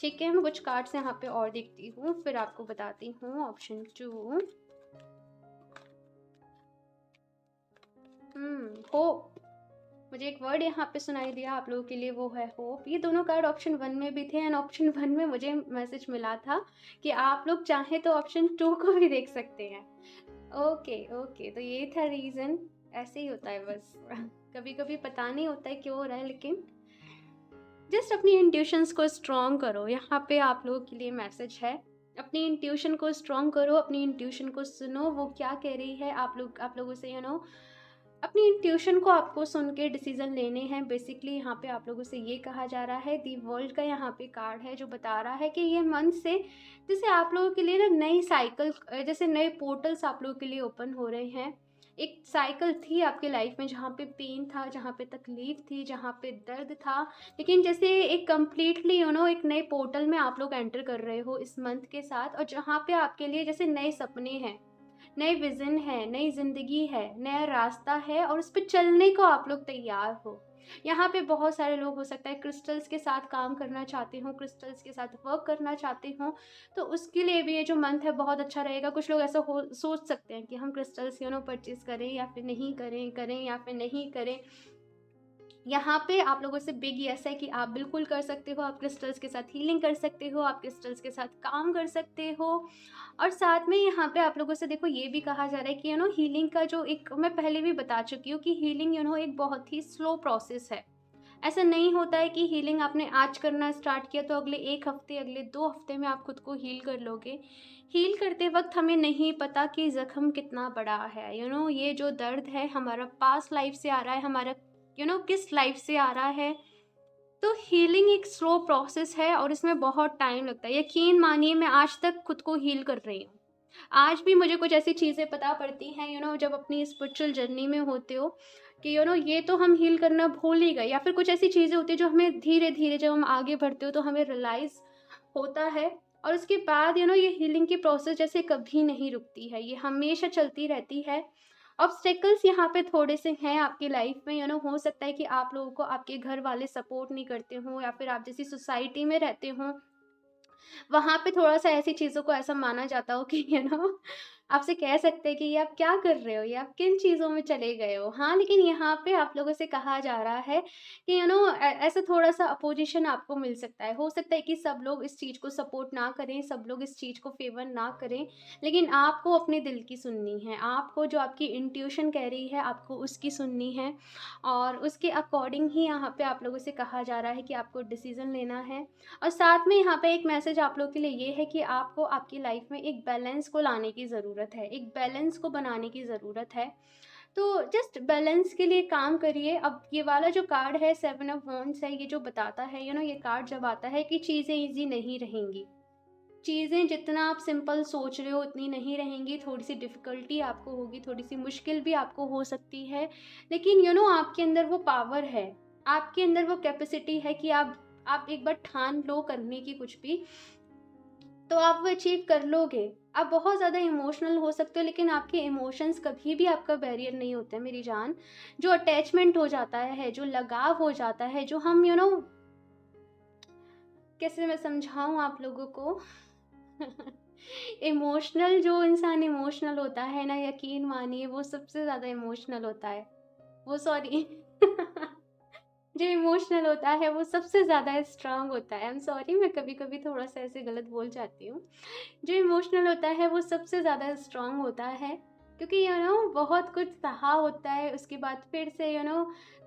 ठीक है, मैं कुछ कार्ड्स यहाँ पे और देखती हूँ, फिर आपको बताती हूँ। Option 2, hope. मुझे एक वर्ड यहाँ पे सुनाई दिया आप लोगों के लिए, वो है होप। ये दोनों कार्ड ऑप्शन 1 में भी थे, एंड ऑप्शन 1 में मुझे मैसेज मिला था कि आप लोग चाहें तो ऑप्शन 2 को भी देख सकते हैं। ओके, ओके, तो ये था रीज़न। ऐसे ही होता है बस। कभी कभी पता नहीं होता है क्यों हो रहा है, लेकिन जस्ट अपनी इंट्यूशंस को स्ट्रॉन्ग करो। यहाँ पे आप लोगों के लिए मैसेज है, अपनी इंट्यूशन को स्ट्रॉन्ग करो, अपनी इंट्यूशन को सुनो, वो क्या कह रही है। आप लोगों से अपनी इंट्यूशन को आपको सुन के डिसीजन लेने हैं। बेसिकली यहाँ पे आप लोगों से ये कहा जा रहा है, दी वर्ल्ड का यहाँ पे कार्ड है जो बता रहा है कि ये मंथ से जैसे आप लोगों के लिए ना नई साइकिल, जैसे नए पोर्टल्स आप लोगों के लिए ओपन हो रहे हैं। एक साइकिल थी आपके लाइफ में जहाँ पे पेन था, जहाँ पे तकलीफ थी, जहाँ पे दर्द था, लेकिन जैसे एक कम्प्लीटली एक नए पोर्टल में आप लोग एंटर कर रहे हो इस मंथ के साथ, और जहाँ पे आपके लिए जैसे नए सपने हैं, नए विज़न है, नई ज़िंदगी है, नया रास्ता है, और उस पे चलने को आप लोग तैयार हो। यहाँ पे बहुत सारे लोग हो सकता है क्रिस्टल्स के साथ काम करना चाहते हों, क्रिस्टल्स के साथ वर्क करना चाहते हों, तो उसके लिए भी ये जो मंथ है बहुत अच्छा रहेगा। कुछ लोग ऐसा हो सोच सकते हैं कि हम क्रिस्टल्स परचेज़ करें या फिर नहीं करें, करें या फिर नहीं करें। यहाँ पे आप लोगों से बिग येस है कि आप बिल्कुल कर सकते हो, आप क्रिस्टल्स के साथ हीलिंग कर सकते हो, आप क्रिस्टल्स के साथ काम कर सकते हो। और साथ में यहाँ पे आप लोगों से देखो ये भी कहा जा रहा है कि हीलिंग का जो एक, मैं पहले भी बता चुकी हूँ कि हीलिंग एक बहुत ही स्लो प्रोसेस है। ऐसा नहीं होता है कि हीलिंग आपने आज करना स्टार्ट किया तो अगले 1 हफ्ते, अगले 2 हफ्ते में आप खुद को हील कर लोगे। हील करते वक्त हमें नहीं पता कि ज़ख्म कितना बड़ा है। ये जो दर्द है हमारा पास्ट लाइफ से आ रहा है, हमारा किस लाइफ से आ रहा है। तो हीलिंग एक स्लो प्रोसेस है और इसमें बहुत टाइम लगता है। यकीन मानिए, मैं आज तक खुद को हील कर रही हूँ। आज भी मुझे कुछ ऐसी चीज़ें पता पड़ती हैं, जब अपनी स्पिरिचुअल जर्नी में होते हो कि ये तो हम हील करना भूल ही गए, या फिर कुछ ऐसी चीज़ें होती है जो हमें धीरे धीरे जब हम आगे बढ़ते हो तो हमें रियलाइज़ होता है। और उसके बाद ये हीलिंग की प्रोसेस जैसे कभी नहीं रुकती है, ये हमेशा चलती रहती है। ऑब्स्टेकल्स यहाँ पे थोड़े से हैं आपकी लाइफ में। हो सकता है कि आप लोगों को आपके घर वाले सपोर्ट नहीं करते हों, या फिर आप जैसी सोसाइटी में रहते हों वहाँ पे थोड़ा-सा ऐसी चीज़ों को ऐसा माना जाता हो कि आपसे कह सकते हैं कि ये आप क्या कर रहे हो? ये आप किन चीज़ों में चले गए हो? हाँ, लेकिन यहाँ पे आप लोगों से कहा जा रहा है कि ऐसा थोड़ा-सा अपोज़िशन आपको मिल सकता है। हो सकता है कि सब लोग इस चीज़ को सपोर्ट ना करें, सब लोग इस चीज़ को फ़ेवर ना करें, लेकिन आपको अपने दिल की सुननी है। आपको जो आपकी इंट्यूशन कह रही है, आपको उसकी सुननी है, और उसके अकॉर्डिंग ही यहाँ पे आप लोगों से कहा जा रहा है कि आपको डिसीज़न लेना है। और साथ में यहाँ पे एक मैसेज आप लोग के लिए ये है कि आपको आपकी लाइफ में एक बैलेंस को लाने की ज़रूरत है, एक बैलेंस को बनाने की ज़रूरत है। तो जस्ट बैलेंस के लिए काम करिए। अब ये वाला जो कार्ड है 7 ऑफ वॉन्ड्स है, ये जो बताता है ये कार्ड जब आता है कि चीज़ें ईज़ी नहीं रहेंगी। चीज़ें जितना आप सिंपल सोच रहे हो उतनी नहीं रहेंगी, थोड़ी-सी डिफ़िकल्टी आपको होगी, थोड़ी-सी मुश्किल भी आपको हो सकती है। लेकिन आपके अंदर वो पावर है, आपके अंदर वो कैपेसिटी है कि आप एक बार ठान लो करने की कुछ भी, तो आप वो अचीव कर लोगे। आप बहुत ज़्यादा इमोशनल हो सकते हो, लेकिन आपके इमोशंस कभी भी आपका बैरियर नहीं होते मेरी जान। जो अटैचमेंट हो जाता है, जो लगाव हो जाता है, जो हम कैसे मैं समझाऊँ आप लोगों को? इमोशनल, जो इंसान इमोशनल होता है ना, यकीन मानिए वो सबसे ज़्यादा इमोशनल होता है। वो सॉरी जो इमोशनल होता है वो सबसे ज़्यादा स्ट्रॉन्ग होता है। आई एम सॉरी, मैं कभी-कभी थोड़ा-सा ऐसे गलत बोल जाती हूँ। जो इमोशनल होता है वो सबसे ज़्यादा स्ट्रॉन्ग होता है, क्योंकि बहुत कुछ सहा होता है, उसके बाद फिर से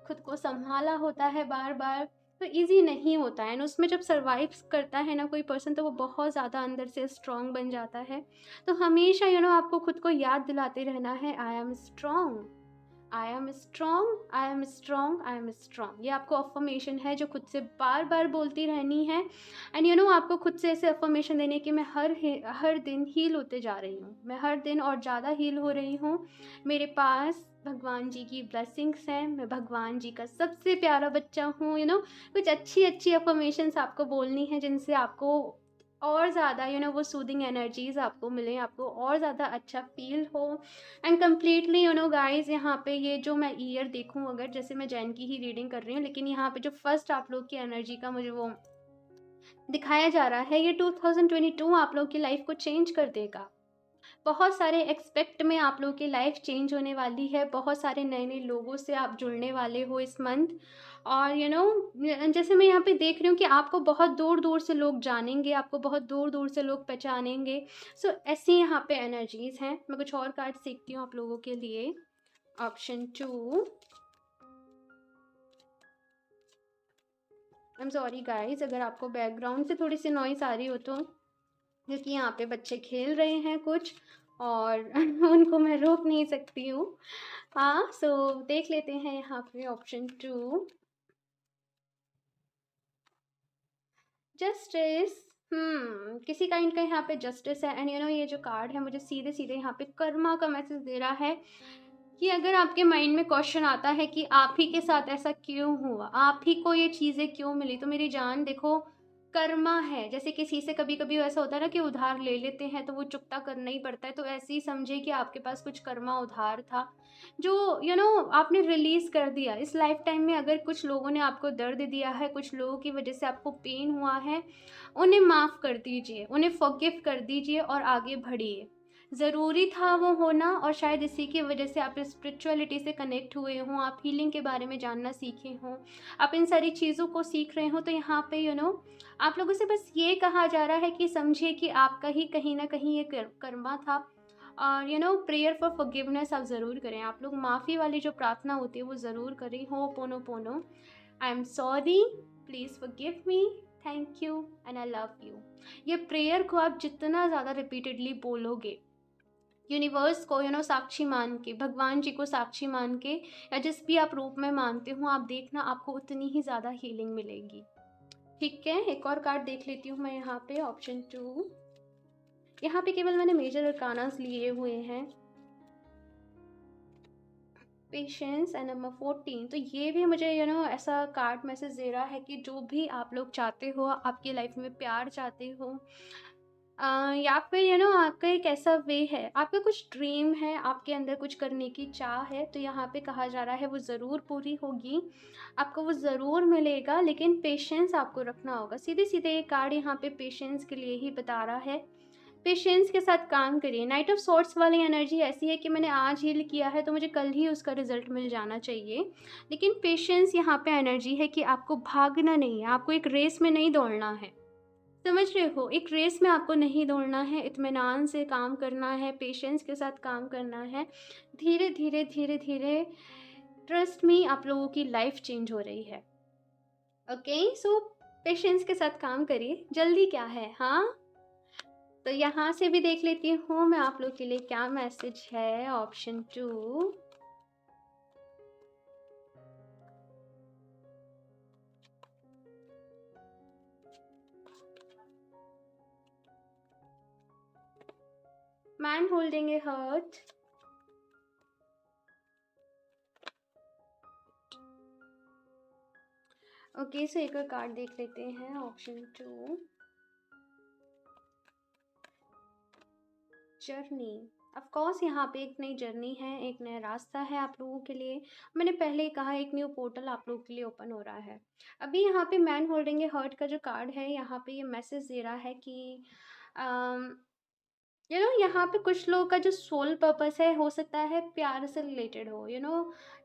खुद को सँभाला होता है बार-बार, तो ईज़ी नहीं होता है। एंड उसमें जब सर्वाइव करता है ना कोई पर्सन, तो वो बहुत ज़्यादा अंदर से स्ट्रॉन्ग बन जाता है। तो हमेशा आपको खुद को याद दिलाते रहना है, I am strong, I am strong, I am strong, I am strong. ये आपको अफ़र्मेशन है जो खुद से बार-बार बोलती रहनी है। एंड आपको खुद से ऐसे अफ़र्मेशन देने कि मैं हर दिन हील होते जा रही हूँ। मैं हर दिन और ज़्यादा हील हो रही हूँ। मेरे पास भगवान जी की ब्लेसिंग्स हैं। मैं भगवान जी का सबसे प्यारा बच्चा हूँ। कुछ अच्छी-अच्छी अफ़र्मेशंस आपको बोलनी है जिनसे आपको और ज़्यादा वो सूदिंग एनर्जीज़ आपको मिलें, आपको और ज़्यादा अच्छा फ़ील हो। एंड कंप्लीटली गाइज़, यहाँ पे ये जो मैं ईयर देखूँ, अगर जैसे मैं जैन की ही रीडिंग कर रही हूँ, लेकिन यहाँ पे जो फर्स्ट आप लोग की एनर्जी का मुझे वो दिखाया जा रहा है, ये 2022 आप लोग की लाइफ़ को चेंज कर देगा। बहुत सारे एक्सपेक्ट में आप लोगों की लाइफ चेंज होने वाली है, बहुत सारे नए-नए लोगों से आप जुड़ने वाले हो इस मंथ। और जैसे मैं यहाँ पे देख रही हूँ कि आपको बहुत दूर-दूर से लोग जानेंगे, आपको बहुत दूर-दूर से लोग पहचानेंगे। सो ऐसी यहाँ पे एनर्जीज़ हैं। मैं कुछ और कार्ड्स देखती हूँ आप लोगों के लिए। Option 2। I am sorry guys अगर आपको बैकग्राउंड से थोड़ी-सी नॉइज़ आ रही हो तो, क्योंकि यहाँ पे बच्चे खेल रहे हैं कुछ और उनको मैं रोक नहीं सकती हूँ। हाँ, सो देख लेते हैं यहाँ पे ऑप्शन 2। जस्टिस। किसी काइंड का यहाँ पे जस्टिस है। एंड ये जो कार्ड है मुझे सीधे सीधे यहाँ पे कर्मा का मैसेज दे रहा है कि अगर आपके माइंड में क्वेश्चन आता है कि आप ही के साथ ऐसा क्यों हुआ, आप ही को ये चीज़ें क्यों मिली, तो मेरी जान देखो, कर्मा है। जैसे किसी से कभी कभी ऐसा होता है ना कि उधार ले लेते हैं तो वो चुकता करना ही पड़ता है, तो ऐसे ही समझे कि आपके पास कुछ कर्मा उधार था जो आपने रिलीज कर दिया इस लाइफ टाइम में। अगर कुछ लोगों ने आपको दर्द दिया है, कुछ लोगों की वजह से आपको पेन हुआ है, उन्हें माफ़ कर दीजिए, उन्हें फॉरगिव कर दीजिए और आगे बढ़िए। ज़रूरी था वो होना, और शायद इसी की वजह से आप स्पिरिचुअलिटी से कनेक्ट हुए हों, आप हीलिंग के बारे में जानना सीखे हों, आप इन सारी चीज़ों को सीख रहे हों। तो यहाँ पे आप लोगों से बस ये कहा जा रहा है कि समझिए कि आपका ही कहीं ना कहीं ये कर्मा था। और प्रेयर फॉर फॉरगिवनेस आप ज़रूर करें। आप लोग माफ़ी वाली जो प्रार्थना होती है वो ज़रूर करें। Ho'oponopono, I am sorry, please forgive me, thank you and I love you. ये प्रेयर को आप जितना ज़्यादा रिपीटेडली बोलोगे, यूनिवर्स को साक्षी मान के, भगवान जी को साक्षी मान के, या जिस भी आप रूप में मानते हो, आप देखना आपको उतनी ही ज़्यादा हीलिंग मिलेगी। ठीक है, एक और कार्ड देख लेती हूँ मैं यहाँ पे ऑप्शन 2। यहाँ पे केवल मैंने मेजर अरकानास लिए हुए हैं। Patience and number 14। तो ये भी मुझे ऐसा कार्ड मैसेज दे रहा है कि जो भी आप लोग चाहते हो, आपकी लाइफ में प्यार चाहते हो, या फिर आपका एक ऐसा वे है, आपका कुछ ड्रीम है, आपके अंदर कुछ करने की चाह है, तो यहाँ पे कहा जा रहा है वो ज़रूर पूरी होगी, आपको वो ज़रूर मिलेगा, लेकिन पेशेंस आपको रखना होगा। सीधे सीधे ये कार्ड यहाँ पे पेशेंस के लिए ही बता रहा है। पेशेंस के साथ काम करिए। नाइट ऑफ सॉर्ट्स वाली एनर्जी ऐसी है कि मैंने आज हील किया है तो मुझे कल ही उसका रिजल्ट मिल जाना चाहिए, लेकिन पेशेंस यहाँ पे एनर्जी है कि आपको भागना नहीं है, आपको एक रेस में नहीं दौड़ना है। समझ रहे हो, एक रेस में आपको नहीं दौड़ना है, इत्मीनान से काम करना है, पेशेंस के साथ काम करना है। धीरे धीरे धीरे धीरे, ट्रस्ट मी, आप लोगों की लाइफ चेंज हो रही है। ओके, सो पेशेंस के साथ काम करिए, जल्दी क्या है। हाँ, तो यहाँ से भी देख लेती हूँ मैं आप लोग के लिए क्या मैसेज है। Option 2। Man holding a heart. Okay, so एक और कार्ड देख लेते हैं। Option 2, journey. ऑफ कोर्स यहाँ पे एक नई जर्नी है, एक नया रास्ता है आप लोगों के लिए। मैंने पहले ही कहा, एक न्यू पोर्टल आप लोगों के लिए ओपन हो रहा है। अभी यहाँ पे मैन होल्डिंग ए हर्ट का जो कार्ड है, यहाँ पे ये मैसेज दे रहा है कि यहाँ पे कुछ लोगों का जो सोल पर्पस है, हो सकता है प्यार से रिलेटेड हो।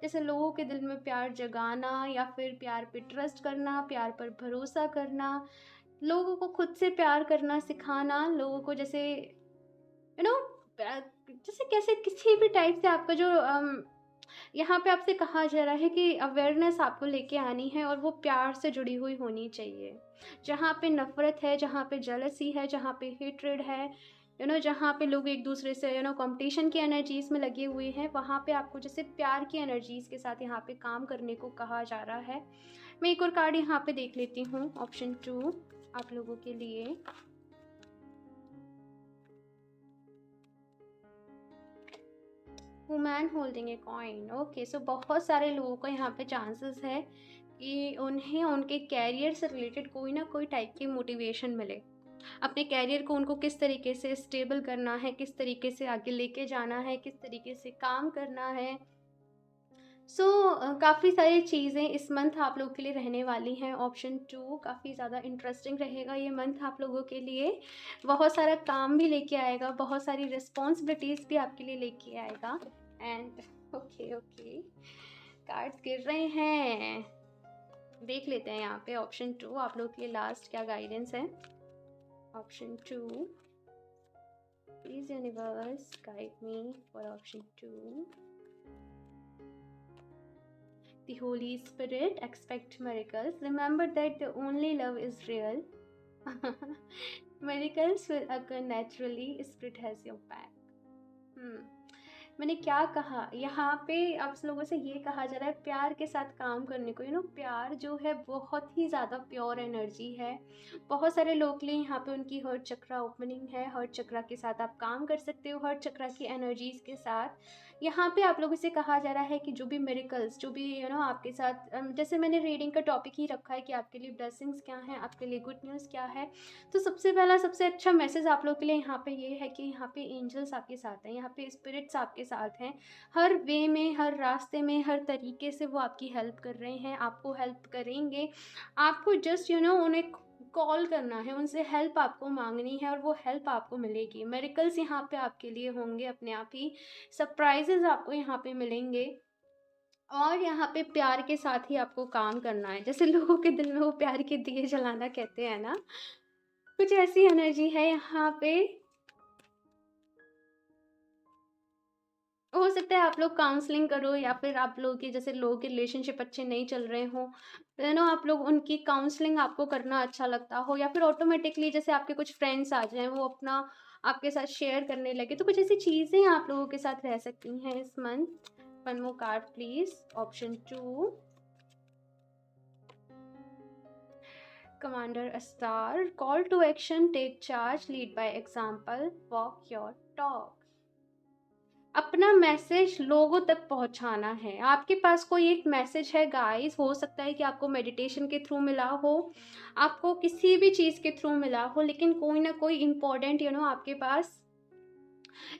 जैसे लोगों के दिल में प्यार जगाना, या फिर प्यार पे ट्रस्ट करना, प्यार पर भरोसा करना, लोगों को खुद से प्यार करना सिखाना, लोगों को जैसे यू नो जैसे कैसे किसी भी टाइप से आपका जो यहाँ पे आपसे कहा जा रहा है कि अवेयरनेस आपको लेके आनी है, और वो प्यार से जुड़ी हुई होनी चाहिए। जहाँ पे नफ़रत है, जहाँ पे जेलसी है, जहाँ पे हेट्रेड है, जहाँ पे लोग एक दूसरे से कंपटीशन की एनर्जीज़ में लगे हुए हैं, वहाँ पे आपको जैसे प्यार की एनर्जीज़ के साथ यहाँ पे काम करने को कहा जा रहा है। मैं एक और कार्ड यहाँ पे देख लेती हूँ। ऑप्शन 2 आप लोगों के लिए। Woman holding a coin. Okay, so बहुत सारे लोगों को यहाँ पे चांसेस है कि उन्हें उनके कैरियर से रिलेटेड कोई ना कोई टाइप की मोटिवेशन मिले। अपने कैरियर को उनको किस तरीके से स्टेबल करना है, किस तरीके से आगे लेके जाना है, किस तरीके से काम करना है। सो काफ़ी सारी चीज़ें इस मंथ आप लोगों के लिए रहने वाली हैं। ऑप्शन 2 काफ़ी ज़्यादा इंटरेस्टिंग रहेगा ये मंथ आप लोगों के लिए। बहुत सारा काम भी लेके आएगा, बहुत सारी रिस्पॉन्सिबिलिटीज़ भी आपके लिए लेके आएगा। एंड ओके ओके, कार्ड्स गिर रहे हैं, देख लेते हैं यहाँ पे ऑप्शन 2 आप लोगों के लिए लास्ट क्या गाइडेंस है। Option 2, please universe guide me for option 2। The Holy Spirit, expect miracles. Remember that the only love is real. Miracles will occur naturally. Spirit has your back. मैंने क्या कहा यहाँ पे, आप लोगों से ये कहा जा रहा है प्यार के साथ काम करने को। प्यार जो है बहुत ही ज़्यादा प्योर एनर्जी है। बहुत सारे लोग के लिए यहाँ पे उनकी हर्ट चक्रा ओपनिंग है। हर्ट चक्रा के साथ आप काम कर सकते हो, हर्ट चक्रा की एनर्जीज के साथ। यहाँ पे आप लोगों से कहा जा रहा है कि जो भी मिरेकल्स, जो भी आपके साथ, जैसे मैंने रीडिंग का टॉपिक ही रखा है कि आपके लिए ब्लेसिंग्स क्या हैं, आपके लिए गुड न्यूज़ क्या है। तो सबसे पहला सबसे अच्छा मैसेज आप लोग के लिए यहाँ पे ये है कि यहाँ पे एंजल्स आपके साथ हैं, यहाँ पे स्पिरिट्स आपके साथ हैं। हर वे में, हर रास्ते में, हर तरीके से वो आपकी हेल्प कर रहे हैं, आपको हेल्प करेंगे। आपको जस्ट उन्हें कॉल करना है, उनसे हेल्प आपको मांगनी है और वो हेल्प आपको मिलेगी। मेरिकल्स यहाँ पे आपके लिए होंगे अपने आप ही। सरप्राइजेज आपको यहाँ पे मिलेंगे और यहाँ पे प्यार के साथ ही आपको काम करना है। जैसे लोगों के दिल में वो प्यार के दिए जलाना कहते हैं ना, कुछ ऐसी एनर्जी है यहाँ पे। हो सकता है आप लोग काउंसलिंग करो या फिर आप लोग के जैसे लोगों के रिलेशनशिप अच्छे नहीं चल रहे हो, आप लोग उनकी काउंसलिंग आपको करना अच्छा लगता हो, या फिर ऑटोमेटिकली जैसे आपके कुछ फ्रेंड्स आ जाएं वो अपना आपके साथ शेयर करने लगे। तो कुछ ऐसी चीज़ें आप लोगों के साथ रह सकती हैं इस month. One more card please, option 2, Commander a star, call to action, take charge, lead by example, walk your talk। अपना मैसेज लोगों तक पहुंचाना है। आपके पास कोई एक मैसेज है गाइस, हो सकता है कि आपको मेडिटेशन के थ्रू मिला हो, आपको किसी भी चीज़ के थ्रू मिला हो, लेकिन कोई ना कोई इम्पोर्टेंट आपके पास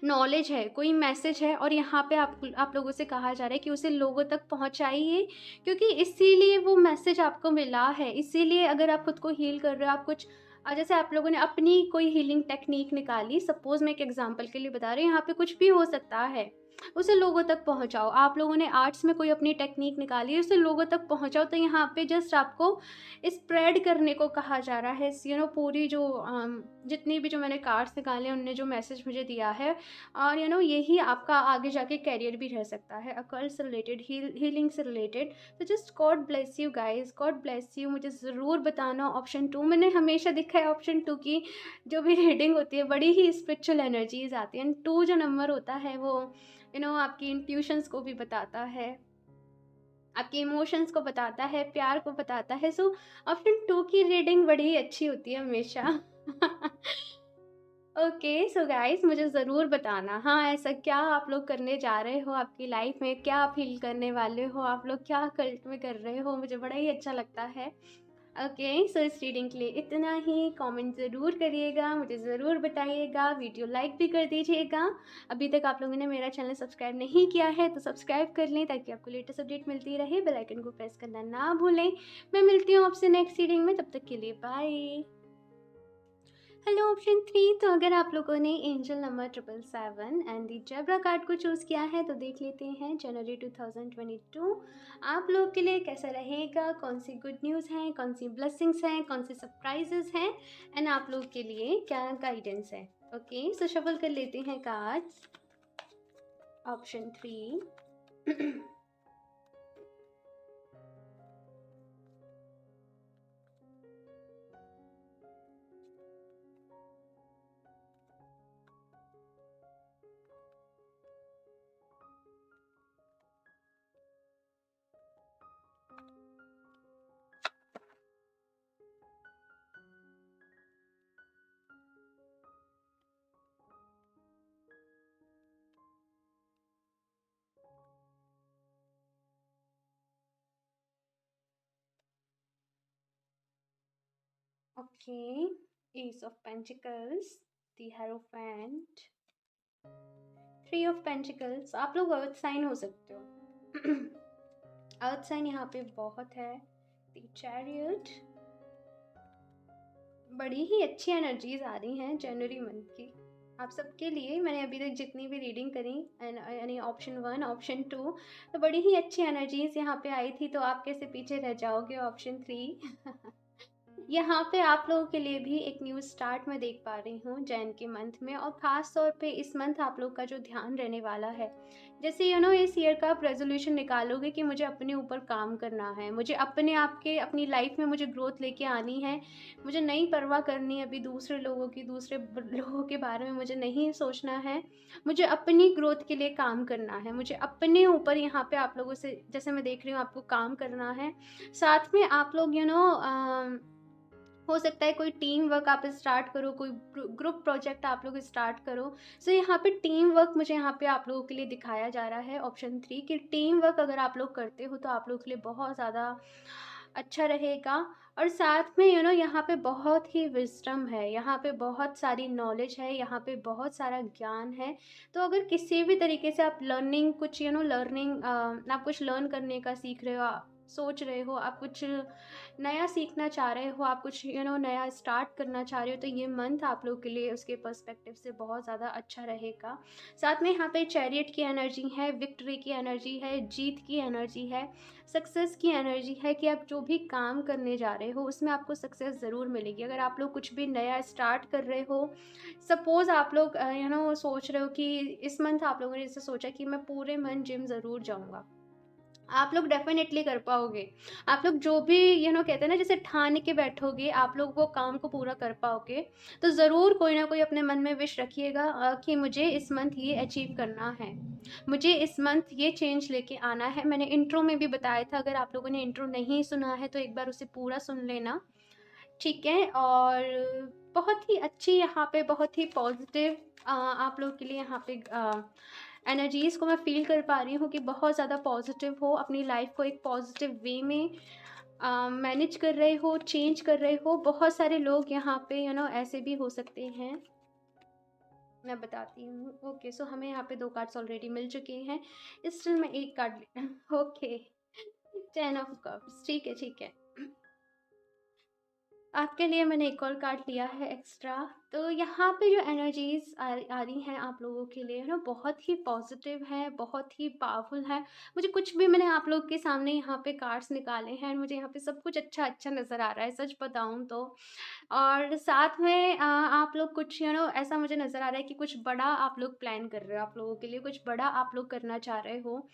नॉलेज है, कोई मैसेज है और यहाँ पे आप लोगों से कहा जा रहा है कि उसे लोगों तक पहुँचाइए, क्योंकि इसीलिए वो मैसेज आपको मिला है। इसीलिए अगर आप खुद को हील कर रहे हो, आप कुछ जैसे आप लोगों ने अपनी कोई हीलिंग टेक्निक निकाली, सपोज़ मैं एक एग्जांपल के लिए बता रही हूँ, यहाँ पे कुछ भी हो सकता है, उसे लोगों तक पहुँचाओ। आप लोगों ने आर्ट्स में कोई अपनी टेक्निक निकाली, उसे लोगों तक पहुँचाओ। तो यहाँ पे जस्ट आपको स्प्रेड करने को कहा जा रहा है। पूरी जो जितनी भी जो मैंने कार्ड्स निकाले उनने जो मैसेज मुझे दिया है, और यही आपका आगे जाके करियर भी रह सकता है, अकल्ट से रिलेटेड, हीलिंग से रिलेटेड। तो just God bless you guys, God bless you. मुझे ज़रूर बताना ऑप्शन 2। मैंने हमेशा देखा है ऑप्शन 2 की जो भी रीडिंग होती है बड़ी ही स्पिरिचुअल एनर्जीज आती हैं। 2 जो नंबर होता है वो आपकी इंट्यूशंस को भी बताता है, आपके इमोशंस को बताता है, प्यार को बताता है। सो ऑप्शन 2 की रीडिंग बड़ी ही अच्छी होती है हमेशा। ओके सो गाइस, मुझे ज़रूर बताना, हाँ ऐसा क्या आप लोग करने जा रहे हो आपकी लाइफ में, क्या आप फील करने वाले हो, आप लोग क्या कल्ट में कर रहे हो, मुझे बड़ा ही अच्छा लगता है। ओके सो इस रीडिंग के लिए इतना ही। कमेंट ज़रूर करिएगा, मुझे ज़रूर बताइएगा, वीडियो लाइक भी कर दीजिएगा। अभी तक आप लोगों ने मेरा चैनल सब्सक्राइब नहीं किया है तो सब्सक्राइब कर लें ताकि आपको लेटेस्ट अपडेट मिलती रहे। बेल आइकन को प्रेस करना ना भूलें। मैं मिलती हूँ आपसे नेक्स्ट रीडिंग में, तब तक के लिए बाय। हेलो ऑप्शन 3, तो अगर आप लोगों ने angel number 777 and the zebra card को चूज़ किया है तो देख लेते हैं जनवरी 2022 आप लोग के लिए कैसा रहेगा, कौन सी गुड न्यूज़ हैं, कौन सी ब्लेसिंग्स हैं, कौन सी सरप्राइजेस हैं, एंड आप लोग के लिए क्या गाइडेंस है। ओके सो शफल कर लेते हैं cards. Option 3, okay S of pentacles, the hierophant, three of pentacles. आप लोग अर्थ साइन हो सकते हो। अर्थ साइन यहाँ पे बहुत है। द चैरियट, बड़ी ही अच्छी एनर्जीज आ रही हैं जनवरी मंथ की आप सबके लिए। मैंने अभी तक जितनी भी रीडिंग करी यानी ऑप्शन 1 ऑप्शन 2, तो बड़ी ही अच्छी एनर्जीज यहाँ पे आई थी। तो आप कैसे पीछे रह जाओगे ऑप्शन 3। यहाँ पे आप लोगों के लिए भी एक न्यू स्टार्ट मैं देख पा रही हूँ जैन के मंथ में। और ख़ास तौर पे इस मंथ आप लोग का जो ध्यान रहने वाला है, जैसे इस ईयर का आप रेजोल्यूशन निकालोगे कि मुझे अपने ऊपर काम करना है, मुझे अपने आप के अपनी लाइफ में मुझे ग्रोथ लेके आनी है, मुझे नहीं परवाह करनी अभी दूसरे लोगों की, दूसरे लोगों के बारे में मुझे नहीं सोचना है, मुझे अपनी ग्रोथ के लिए काम करना है, मुझे अपने ऊपर यहाँ पे आप लोगों से, जैसे मैं देख रही हूँ, आपको काम करना है। साथ में आप लोग हो सकता है कोई टीम वर्क आप स्टार्ट करो, कोई ग्रुप प्रोजेक्ट आप लोग स्टार्ट करो। सो यहाँ पे टीम वर्क मुझे यहाँ पे आप लोगों के लिए दिखाया जा रहा है ऑप्शन 3 कि टीम वर्क अगर आप लोग करते हो तो आप लोगों के लिए बहुत ज़्यादा अच्छा रहेगा। और साथ में यहाँ पे बहुत ही विजडम है, यहाँ पे बहुत सारी नॉलेज है, यहाँ पे बहुत सारा ज्ञान है। तो अगर किसी भी तरीके से आप लर्निंग कुछ लर्निंग आप कुछ लर्न करने का सीख रहे हो, आप सोच रहे हो, आप कुछ नया सीखना चाह रहे हो, आप कुछ नया स्टार्ट करना चाह रहे हो, तो ये मंथ आप लोग के लिए उसके पर्सपेक्टिव से बहुत ज़्यादा अच्छा रहेगा। साथ में यहाँ पे चैरियट की एनर्जी है, विक्ट्री की एनर्जी है, जीत की एनर्जी है, सक्सेस की एनर्जी है कि आप जो भी काम करने जा रहे हो उसमें आपको सक्सेस ज़रूर मिलेगी। अगर आप लोग कुछ भी नया स्टार्ट कर रहे हो, सपोज़ आप लोग सोच रहे हो कि इस मंथ आप लोगों ने जैसे सोचा कि मैं पूरे मंथ जिम ज़रूर जाऊँगा, आप लोग डेफ़िनेटली कर पाओगे। आप लोग जो भी कहते हैं ना, जैसे ठान के बैठोगे, आप लोग वो काम को पूरा कर पाओगे। तो ज़रूर कोई ना कोई अपने मन में विश रखिएगा कि मुझे इस मंथ ये अचीव करना है, मुझे इस मंथ ये चेंज लेके आना है। मैंने इंट्रो में भी बताया था, अगर आप लोगों ने इंट्रो नहीं सुना है तो एक बार उसे पूरा सुन लेना, ठीक है? और बहुत ही अच्छी यहाँ पे, बहुत ही पॉज़िटिव आप लोग के लिए यहाँ पे एनर्जीज़ को मैं फ़ील कर पा रही हूँ कि बहुत ज़्यादा पॉज़िटिव हो, अपनी लाइफ़ को एक पॉज़िटिव वे में मैनेज कर रहे हो, चेंज कर रहे हो। बहुत सारे लोग यहाँ पे ऐसे भी हो सकते हैं, मैं बताती हूँ। ओके, सो हमें यहाँ पे 2 कार्ड्स ऑलरेडी मिल चुके हैं। स्टिल मैं 1 कार्ड ओके, 10 ऑफ कप्स, ठीक है, ठीक है। आपके लिए मैंने एक और कार्ड लिया है एक्स्ट्रा। तो यहाँ पे जो एनर्जीज़ आ रही हैं आप लोगों के लिए बहुत ही पॉजिटिव है, बहुत ही पावरफुल है। मुझे कुछ भी, मैंने आप लोग के सामने यहाँ पे कार्ड्स निकाले हैं, मुझे यहाँ पे सब कुछ अच्छा अच्छा नज़र आ रहा है, सच बताऊँ तो। और साथ में आप लोग कुछ ऐसा मुझे नज़र आ रहा है कि कुछ बड़ा आप लोग प्लान कर रहे हो, आप लोगों के लिए कुछ बड़ा आप लोग करना चाह रहे हो।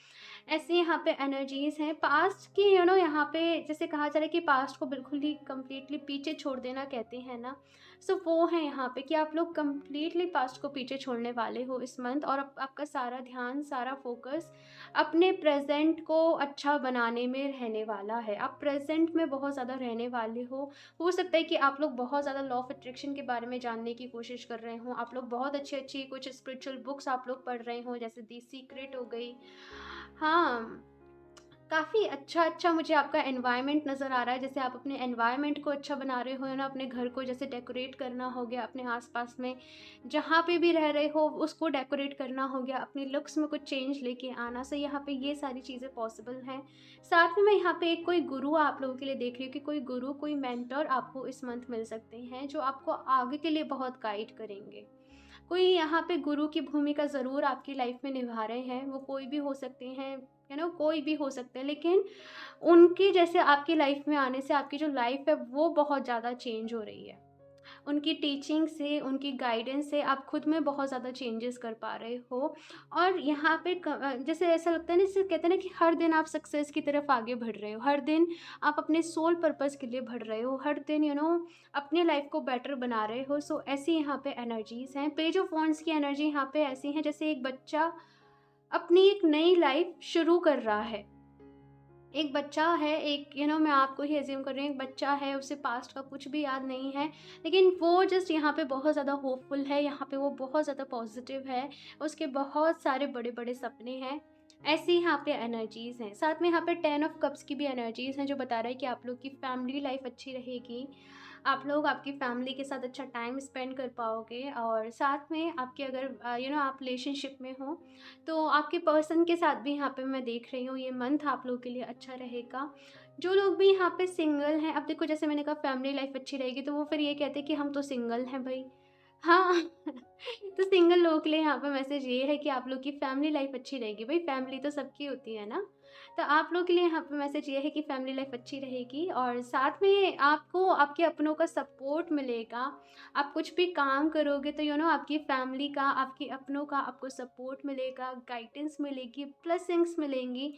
ऐसी यहाँ पे एनर्जीज़ हैं पास्ट की, यहाँ पे जैसे कहा जा रहा है कि पास्ट को बिल्कुल ही कंप्लीटली पीछे छोड़ देना कहते हैं ना, सो वो है यहाँ पे कि आप लोग कंप्लीटली पास्ट को पीछे छोड़ने वाले हो इस मंथ। और आपका सारा ध्यान, सारा फोकस अपने प्रेजेंट को अच्छा बनाने में रहने वाला है। आप प्रेजेंट में बहुत ज़्यादा रहने वाले हो सकता है कि आप लोग बहुत ज़्यादा लॉ ऑफ अट्रैक्शन के बारे में जानने की कोशिश कर रहे हो, आप लोग बहुत अच्छी अच्छी कुछ स्पिरिचुअल बुक्स आप लोग पढ़ रहे हो, जैसे दी सीक्रेट हो गई। हाँ, काफ़ी अच्छा-अच्छा मुझे आपका एनवायरनमेंट नज़र आ रहा है, जैसे आप अपने एनवायरनमेंट को अच्छा बना रहे हो अपने घर को जैसे डेकोरेट करना हो गया, अपने आस-पास में जहाँ पे भी रह रहे हो उसको डेकोरेट करना हो गया, अपने लुक्स में कुछ चेंज लेके आना। सो यहाँ पे ये सारी चीज़ें पॉसिबल हैं। साथ में मैं यहाँ पे एक कोई गुरु आप लोगों के लिए देख रही हूँ कि कोई गुरु, कोई मेंटर आपको इस मंथ मिल सकते हैं, जो आपको आगे के लिए बहुत गाइड करेंगे। कोई यहाँ पे गुरु की भूमिका ज़रूर आपकी लाइफ में निभा रहे हैं, वो कोई भी हो सकते हैं, कोई भी हो सकते हैं, लेकिन उनकी जैसे आपकी लाइफ में आने से आपकी जो लाइफ है वो बहुत ज़्यादा चेंज हो रही है। उनकी टीचिंग से, उनकी गाइडेंस से आप खुद में बहुत ज़्यादा चेंजेस कर पा रहे हो। और यहाँ पे जैसे ऐसा लगता है ना, जैसे कहते हैं ना कि हर दिन आप सक्सेस की तरफ आगे बढ़ रहे हो, हर दिन आप अपने सोल पर्पस के लिए बढ़ रहे हो, हर दिन अपने लाइफ को बेटर बना रहे हो। सो ऐसी यहाँ पे एनर्जीज़ हैं। पेज ऑफ वॉन्ड्स की एनर्जी यहाँ पे ऐसी है जैसे एक बच्चा अपनी एक नई लाइफ शुरू कर रहा है। एक बच्चा है, एक मैं आपको ही अज्यूम कर रही हूँ, एक बच्चा है, उसे पास्ट का कुछ भी याद नहीं है, लेकिन वो जस्ट यहाँ पे बहुत ज़्यादा होपफुल है, यहाँ पे वो बहुत ज़्यादा पॉजिटिव है, उसके बहुत सारे बड़े बड़े सपने हैं। ऐसी यहाँ पे एनर्जीज़ हैं। साथ में यहाँ पे 10 ऑफ कप्स की भी एनर्जीज़ हैं, जो बता रहा है कि आप लोग की फैमिली लाइफ अच्छी रहेगी, आप लोग आपकी फैमिली के साथ अच्छा टाइम स्पेंड कर पाओगे, और साथ में आपके अगर आप रिलेशनशिप में हो तो आपके पर्सन के साथ भी यहाँ पे मैं देख रही हूँ ये मंथ आप लोगों के लिए अच्छा रहेगा। जो लोग भी यहाँ पे सिंगल हैं, अब देखो जैसे मैंने कहा फैमिली लाइफ अच्छी रहेगी, तो वो फिर ये कहते हैं कि हम तो सिंगल हैं भाई। हाँ तो सिंगल लोगों के लिए यहाँ पे मैसेज ये है कि आप लोग की फैमिली लाइफ अच्छी रहेगी। भाई फैमिली तो सबकी होती है ना। तो आप लोग के लिए यहाँ पे मैसेज ये है कि फैमिली लाइफ अच्छी रहेगी, और साथ में आपको आपके अपनों का सपोर्ट मिलेगा। आप कुछ भी काम करोगे तो आपकी फैमिली का, आपके अपनों का आपको सपोर्ट मिलेगा, गाइडेंस मिलेगी, ब्लेसिंग्स मिलेंगी।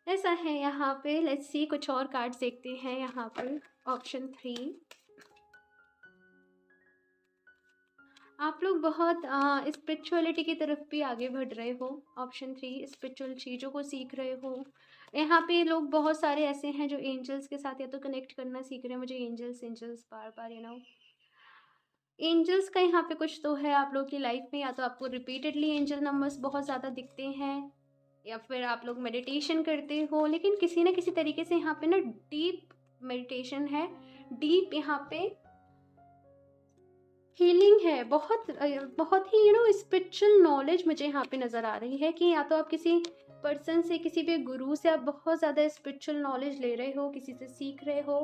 ऐसा है यहाँ पे। लेट्स सी कुछ और कार्ड्स देखते हैं यहाँ पर। ऑप्शन 3, आप लोग बहुत स्पिरिचुअलिटी की तरफ भी आगे बढ़ रहे हो। ऑप्शन 3, स्पिरिचुअल चीज़ों को सीख रहे हो। यहाँ पे लोग बहुत सारे ऐसे हैं जो एंजल्स के साथ या तो कनेक्ट करना सीख रहे हैं। मुझे एंजल्स एंजल्स बार बार एंजल्स का यहाँ पे कुछ तो है आप लोग की लाइफ में। या तो आपको रिपीटेडली एंजल नंबर्स बहुत ज़्यादा दिखते हैं, या फिर आप लोग मेडिटेशन करते हो, लेकिन किसी ना किसी तरीके से यहाँ पे ना डीप मेडिटेशन है, डीप यहाँ पे हीलिंग है। बहुत ही स्पिरिचुअल नॉलेज मुझे यहाँ पे नज़र आ रही है कि या तो आप किसी पर्सन से, किसी भी गुरु से आप बहुत ज़्यादा स्पिरिचुअल नॉलेज ले रहे हो, किसी से सीख रहे हो।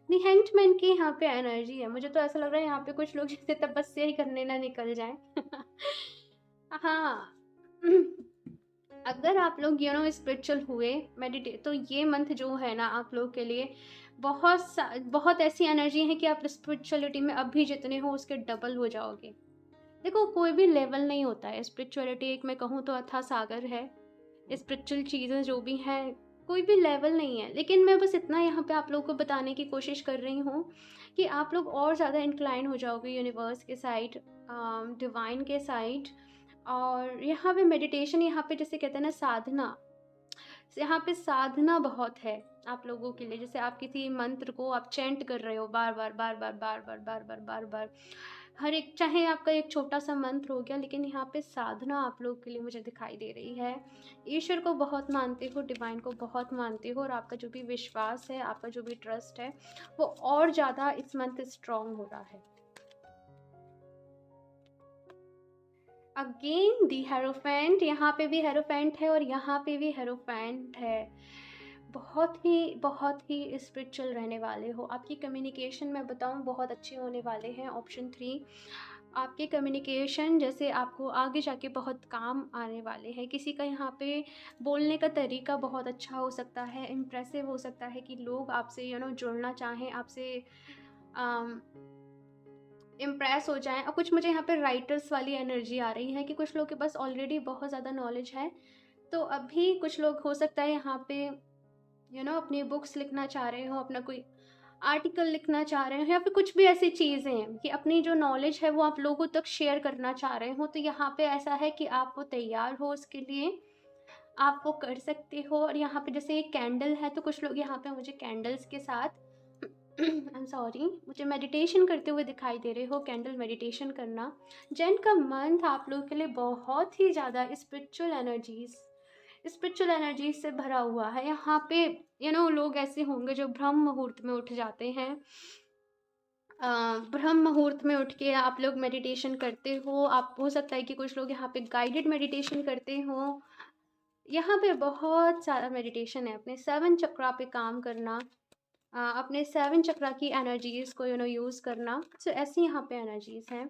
दी हैंगमैन की यहाँ पे एनर्जी है। मुझे तो ऐसा लग रहा है यहाँ पे कुछ लोग जैसे तपस्या ही करने ना निकल जाएं हाँ अगर आप लोग स्पिरिचुअल हुए, मेडिटेट, तो ये मंथ जो है ना आप लोग के लिए बहुत ऐसी एनर्जी है कि आप स्पिरिचुअलिटी में अभी जितने हो उसके डबल हो जाओगे। देखो कोई भी लेवल नहीं होता है। स्पिरिचुअलिटी एक मैं कहूँ तो अथाह सागर है। स्पिरिचुअल चीज़ें जो भी हैं, कोई भी लेवल नहीं है। लेकिन मैं बस इतना यहाँ पे आप लोगों को बताने की कोशिश कर रही हूँ कि आप लोग और ज़्यादा इंक्लाइन हो जाओगे यूनिवर्स के साइड, डिवाइन के साइड। और यहाँ पे मेडिटेशन, यहाँ पे जैसे कहते हैं ना साधना, यहाँ पे साधना बहुत है आप लोगों के लिए। जैसे आप किसी मंत्र को आप चैंट कर रहे हो बार बार बार बार बार बार बार बार बार बार, हर एक, चाहे आपका एक छोटा सा मंत्र हो गया, लेकिन यहाँ पे साधना आप लोगों के लिए मुझे दिखाई दे रही है। ईश्वर को बहुत मानते हो, डिवाइन को बहुत मानते हो, और आपका जो भी विश्वास है, आपका जो भी ट्रस्ट है, वो और ज़्यादा इस मंथ स्ट्रॉन्ग हो रहा है। अगेन दी हेरोफेंट, यहाँ पे भी हेरोफेंट है और यहाँ पे भी हेरोफेंट है। बहुत ही स्पिरिचुअल रहने वाले हो। आपकी कम्युनिकेशन मैं बताऊँ बहुत अच्छे होने वाले हैं। ऑप्शन 3, आपके कम्युनिकेशन जैसे आपको आगे जाके बहुत काम आने वाले हैं। किसी का यहाँ पे बोलने का तरीका बहुत अच्छा हो सकता है, इम्प्रेसिव हो सकता है कि लोग आपसे जुड़ना चाहें, आपसे इम्प्रेस हो जाएं। और कुछ मुझे यहाँ पे राइटर्स वाली एनर्जी आ रही है कि कुछ लोग के पास ऑलरेडी बहुत ज़्यादा नॉलेज है। तो अभी कुछ लोग हो सकता है यहाँ पे अपनी बुक्स लिखना चाह रहे हो, अपना कोई आर्टिकल लिखना चाह रहे हो, या फिर कुछ भी ऐसी चीज़ें हैं कि अपनी जो नॉलेज है वो आप लोगों तक शेयर करना चाह रहे हो। तो यहाँ पे ऐसा है कि आप वो तैयार हो उसके लिए, आप वो कर सकते हो। और यहाँ पे जैसे एक कैंडल है, तो कुछ लोग यहाँ पे मुझे कैंडल्स के साथ आई एम सॉरी, मुझे मेडिटेशन करते हुए दिखाई दे रहे हो। कैंडल मेडिटेशन करना। जैन का मंथ आप लोगों के लिए बहुत ही ज़्यादा स्पिरिचुअल एनर्जीज से भरा हुआ है। यहाँ पे लोग ऐसे होंगे जो ब्रह्म मुहूर्त में उठ जाते हैं। ब्रह्म मुहूर्त में उठ के आप लोग मेडिटेशन करते हो। आप हो सकता है कि कुछ लोग यहाँ पे गाइडेड मेडिटेशन करते हो। यहाँ पे बहुत सारा मेडिटेशन है। अपने 7 चक्रा पे काम करना, अपने 7 चक्रा की एनर्जीज को यूज़ करना। सो ऐसी यहाँ पे एनर्जीज हैं।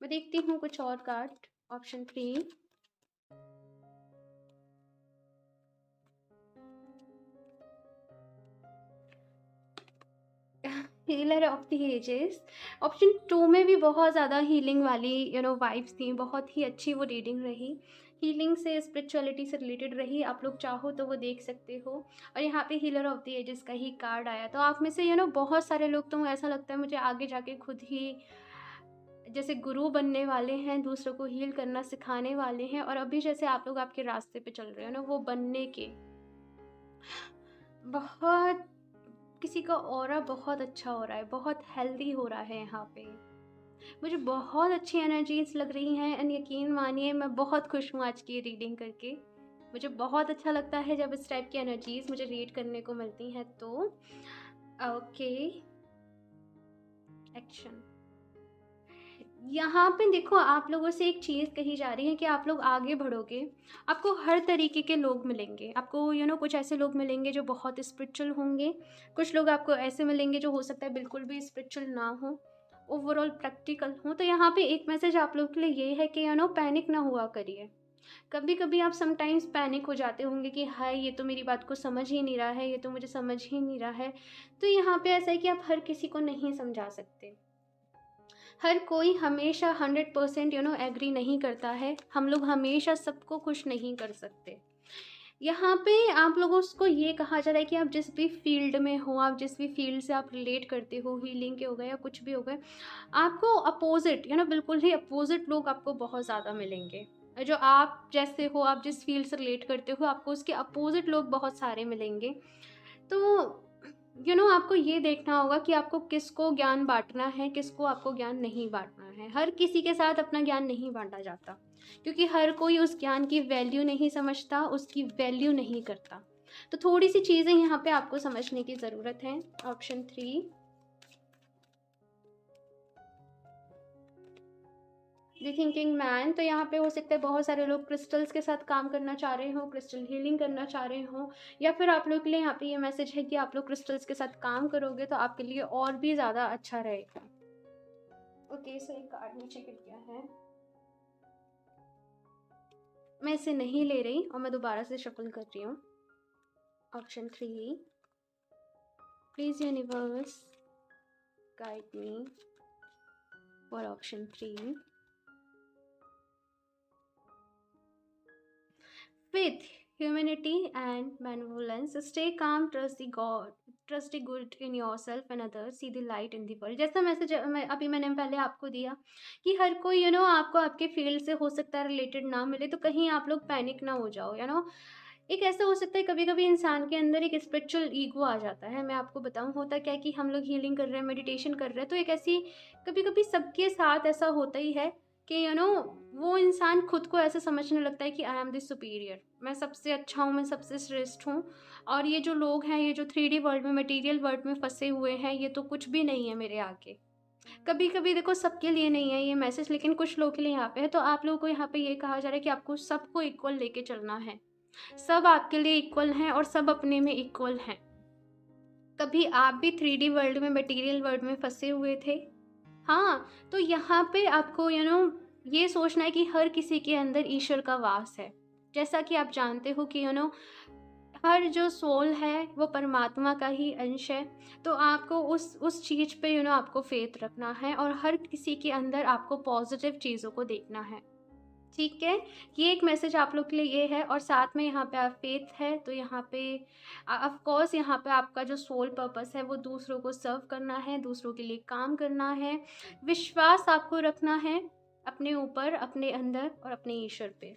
मैं देखती हूँ कुछ और card. Option 3, healer of the ages. Option 2 में भी बहुत ज़्यादा हीलिंग वाली वाइब्स थी। बहुत ही अच्छी वो रीडिंग रही, हीलिंग से, स्पिरिचुअलिटी से रिलेटेड रही। आप लोग चाहो तो वो देख सकते हो। और यहाँ पे हीलर ऑफ द एजेस का ही कार्ड आया। तो आप में से बहुत सारे लोग, तो ऐसा लगता है मुझे आगे जाके खुद ही जैसे गुरु बनने वाले हैं, दूसरों को हील करना सिखाने वाले हैं। और अभी जैसे आप लोग आपके रास्ते पे चल रहे हो ना, वो बनने के बहुत, किसी का ऑरा बहुत अच्छा हो रहा है, बहुत हेल्दी हो रहा है। यहाँ पे मुझे बहुत अच्छी एनर्जीज लग रही हैं। एंड यकीन मानिए मैं बहुत खुश हूँ आज की रीडिंग करके। मुझे बहुत अच्छा लगता है जब इस टाइप की एनर्जीज मुझे रीड करने को मिलती हैं। तो ओके, एक्शन। यहाँ पे देखो आप लोगों से एक चीज़ कही जा रही है कि आप लोग आगे बढ़ोगे, आपको हर तरीके के लोग मिलेंगे। आपको कुछ ऐसे लोग मिलेंगे जो बहुत स्पिरिचुअल होंगे, कुछ लोग आपको ऐसे मिलेंगे जो हो सकता है बिल्कुल भी स्पिरिचुअल ना हो, ओवरऑल प्रैक्टिकल हो। तो यहाँ पे एक मैसेज आप लोग के लिए ये है कि पैनिक ना हुआ करिए। कभी-कभी आप समटाइम्स पैनिक हो जाते होंगे कि हाय ये तो मेरी बात को समझ ही नहीं रहा है, ये तो मुझे समझ ही नहीं रहा है। तो यहाँ पे ऐसा है कि आप हर किसी को नहीं समझा सकते। हर कोई हमेशा 100% एग्री नहीं करता है। हम लोग हमेशा सबको खुश नहीं कर सकते। यहाँ पे आप लोगों को ये कहा जा रहा है कि आप जिस भी फील्ड में हो, आप जिस भी फील्ड से आप रिलेट करते हो, हीलिंग के हो गए या कुछ भी हो गए, आपको अपोजिट बिल्कुल ही अपोजिट लोग आपको बहुत ज़्यादा मिलेंगे। जो आप जैसे हो, आप जिस फील्ड से रिलेट करते हो, आपको उसके अपोजिट लोग बहुत सारे मिलेंगे। तो आपको ये देखना होगा कि आपको किसको ज्ञान बाँटना है, किसको आपको ज्ञान नहीं बाँटना है। हर किसी के साथ अपना ज्ञान नहीं बाँटा जाता, क्योंकि हर कोई उस ज्ञान की वैल्यू नहीं समझता, उसकी वैल्यू नहीं करता। तो थोड़ी-सी चीज़ें यहाँ पे आपको समझने की ज़रूरत है। Option 3 the thinking man. तो यहाँ पे हो सकता है बहुत सारे लोग क्रिस्टल्स के साथ काम करना चाह रहे हो, क्रिस्टल हीलिंग करना चाह रहे हो, या फिर आप लोग के लिए यहाँ पे ये मैसेज है कि आप लोग क्रिस्टल्स के साथ काम करोगे तो आपके लिए और भी ज़्यादा अच्छा रहेगा। ओके, सो एक कार्ड नीचे गिर गया है, मैं इसे नहीं ले रही और मैं दोबारा से शफल कर रही हूँ। Option 3, please universe guide me for option 3। Faith, humanity, and benevolence. Stay calm, trust the God, trust the good in yourself and others, see the light in the world. जैसा मैसेज मैंने पहले आपको दिया कि हर कोई आपको आपके फील्ड से हो सकता है रिलेटेड ना मिले, तो कहीं आप लोग पैनिक ना हो जाओ। एक ऐसा हो सकता है कभी कभी इंसान के अंदर एक स्पिरिचुअल ईगो आ जाता है। मैं आपको बताऊं होता क्या है कि हम लोग हीलिंग कर रहे हैं, मेडिटेशन कर रहे हैं, तो एक ऐसी कभी कभी सबके साथ ऐसा होता ही है कि वो इंसान खुद को ऐसे समझने लगता है कि आई एम द सुपीरियर, मैं सबसे अच्छा हूँ, मैं सबसे श्रेष्ठ हूँ, और ये जो लोग हैं, ये जो 3D वर्ल्ड में, मटेरियल वर्ल्ड में फंसे हुए हैं, ये तो कुछ भी नहीं है मेरे आगे। कभी कभी देखो सबके लिए नहीं है ये मैसेज, लेकिन कुछ लोगों के लिए यहाँ पे है। तो आप लोगों को यहाँ पे ये कहा जा रहा है कि आपको सबको इक्वल लेके चलना है। सब आपके लिए इक्वल हैं और सब अपने में इक्वल हैं। कभी आप भी 3D वर्ल्ड में, मटेरियल वर्ल्ड में फंसे हुए थे। हाँ, तो यहाँ पे आपको ये सोचना है कि हर किसी के अंदर ईश्वर का वास है। जैसा कि आप जानते हो कि हर जो सोल है वो परमात्मा का ही अंश है। तो आपको उस चीज़ पे आपको फेथ रखना है, और हर किसी के अंदर आपको पॉजिटिव चीज़ों को देखना है। ठीक है, ये एक मैसेज आप लोग के लिए ये है। और साथ में यहाँ पे आप फेथ है, तो यहाँ पे ऑफ कोर्स यहाँ पे आपका जो सोल पर्पस है वो दूसरों को सर्व करना है, दूसरों के लिए काम करना है। विश्वास आपको रखना है अपने ऊपर, अपने अंदर और अपने ईश्वर पे।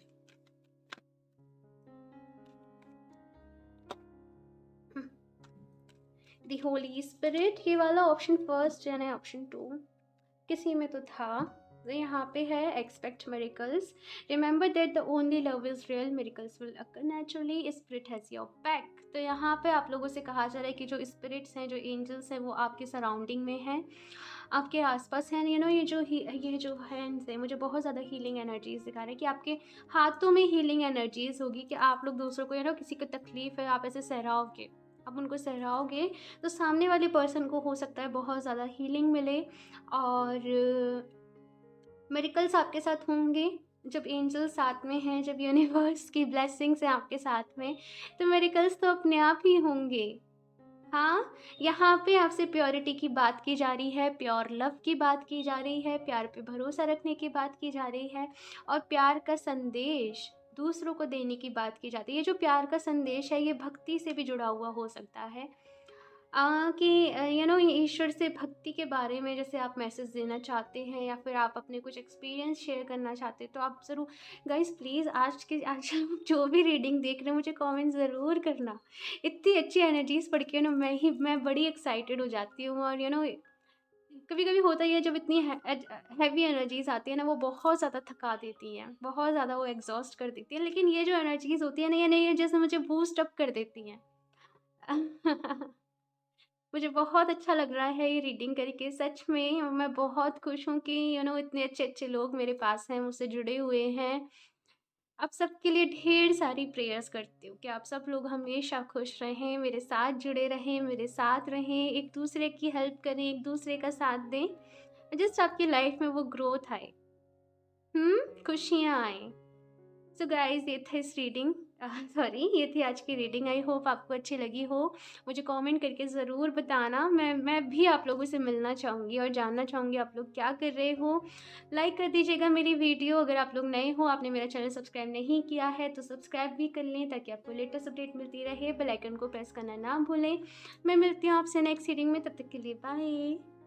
द होली स्पिरिट, ये वाला ऑप्शन फर्स्ट यानी ऑप्शन 2 किसी में तो था। तो यहाँ पे है expect miracles, remember that the only love is real, miracles will occur naturally, spirit has your back. तो यहाँ पे आप लोगों से कहा जा रहा है कि जो स्पिरिट्स हैं, जो एंजल्स हैं, वो आपके सराउंडिंग में हैं, आपके आसपास हैं। ये जो है इनसे मुझे बहुत ज़्यादा हीलिंग एनर्जीज दिखा रहे हैं कि आपके हाथों में हीलिंग एनर्जीज होगी, कि आप लोग दूसरों को किसी को तकलीफ है, आप ऐसे सहराओगे, आप उनको सहराओगे, तो सामने वाले पर्सन को हो सकता है बहुत ज़्यादा हीलिंग मिले। और मिरेकल्स आपके साथ होंगे जब एंजल्स साथ में हैं, जब यूनिवर्स की ब्लेसिंग्स हैं आपके साथ में, तो मिरेकल्स तो अपने आप ही होंगे। हाँ, यहाँ पे आपसे प्योरिटी की बात की जा रही है, प्योर लव की बात की जा रही है, प्यार पे भरोसा रखने की बात की जा रही है, और प्यार का संदेश दूसरों को देने की बात की जाती है। ये जो प्यार का संदेश है, ये भक्ति से भी जुड़ा हुआ हो सकता है। कि ईश्वर से भक्ति के बारे में जैसे आप मैसेज देना चाहते हैं, या फिर आप अपने कुछ एक्सपीरियंस शेयर करना चाहते हैं, तो आप ज़रूर गाइस प्लीज़ आज जो भी रीडिंग देख रहे हैं मुझे कमेंट ज़रूर करना। इतनी अच्छी एनर्जीज पढ़ के मैं बड़ी एक्साइटेड हो जाती हूँ। और कभी कभी होता ही है, जब इतनी हैवी एनर्जीज आती है ना, वो बहुत ज़्यादा थका देती हैं, बहुत ज़्यादा वो एग्जॉस्ट कर देती है। लेकिन ये जो एनर्जीज होती है ना, ये नहीं है, जैसे मुझे बूस्ट अप कर देती हैं। मुझे बहुत अच्छा लग रहा है ये रीडिंग करके सच में। और मैं बहुत खुश हूँ कि इतने अच्छे-अच्छे लोग मेरे पास हैं, मुझसे जुड़े हुए हैं। आप सबके लिए ढेर सारी प्रेयर्स करती हूँ कि आप सब लोग हमेशा खुश रहें, मेरे साथ जुड़े रहें, मेरे साथ रहें, एक-दूसरे की हेल्प करें, एक-दूसरे का साथ दें। जस्ट आपकी लाइफ में वो ग्रोथ आए, खुशियाँ आएँ। सो गाइज़ ये था इस रीडिंग सॉरी ये थी आज की रीडिंग। आई होप आपको अच्छी लगी हो। मुझे कमेंट करके ज़रूर बताना। मैं भी आप लोगों से मिलना चाहूँगी और जानना चाहूँगी आप लोग क्या कर रहे हो। लाइक कर दीजिएगा मेरी वीडियो। अगर आप लोग नए हो, आपने मेरा चैनल सब्सक्राइब नहीं किया है तो सब्सक्राइब भी कर लें ताकि आपको लेटेस्ट अपडेट मिलती रहे। बेल आइकन को प्रेस करना ना भूलें। मैं मिलती हूँ आपसे नेक्स्ट रीडिंग में, तब तक के लिए बाय।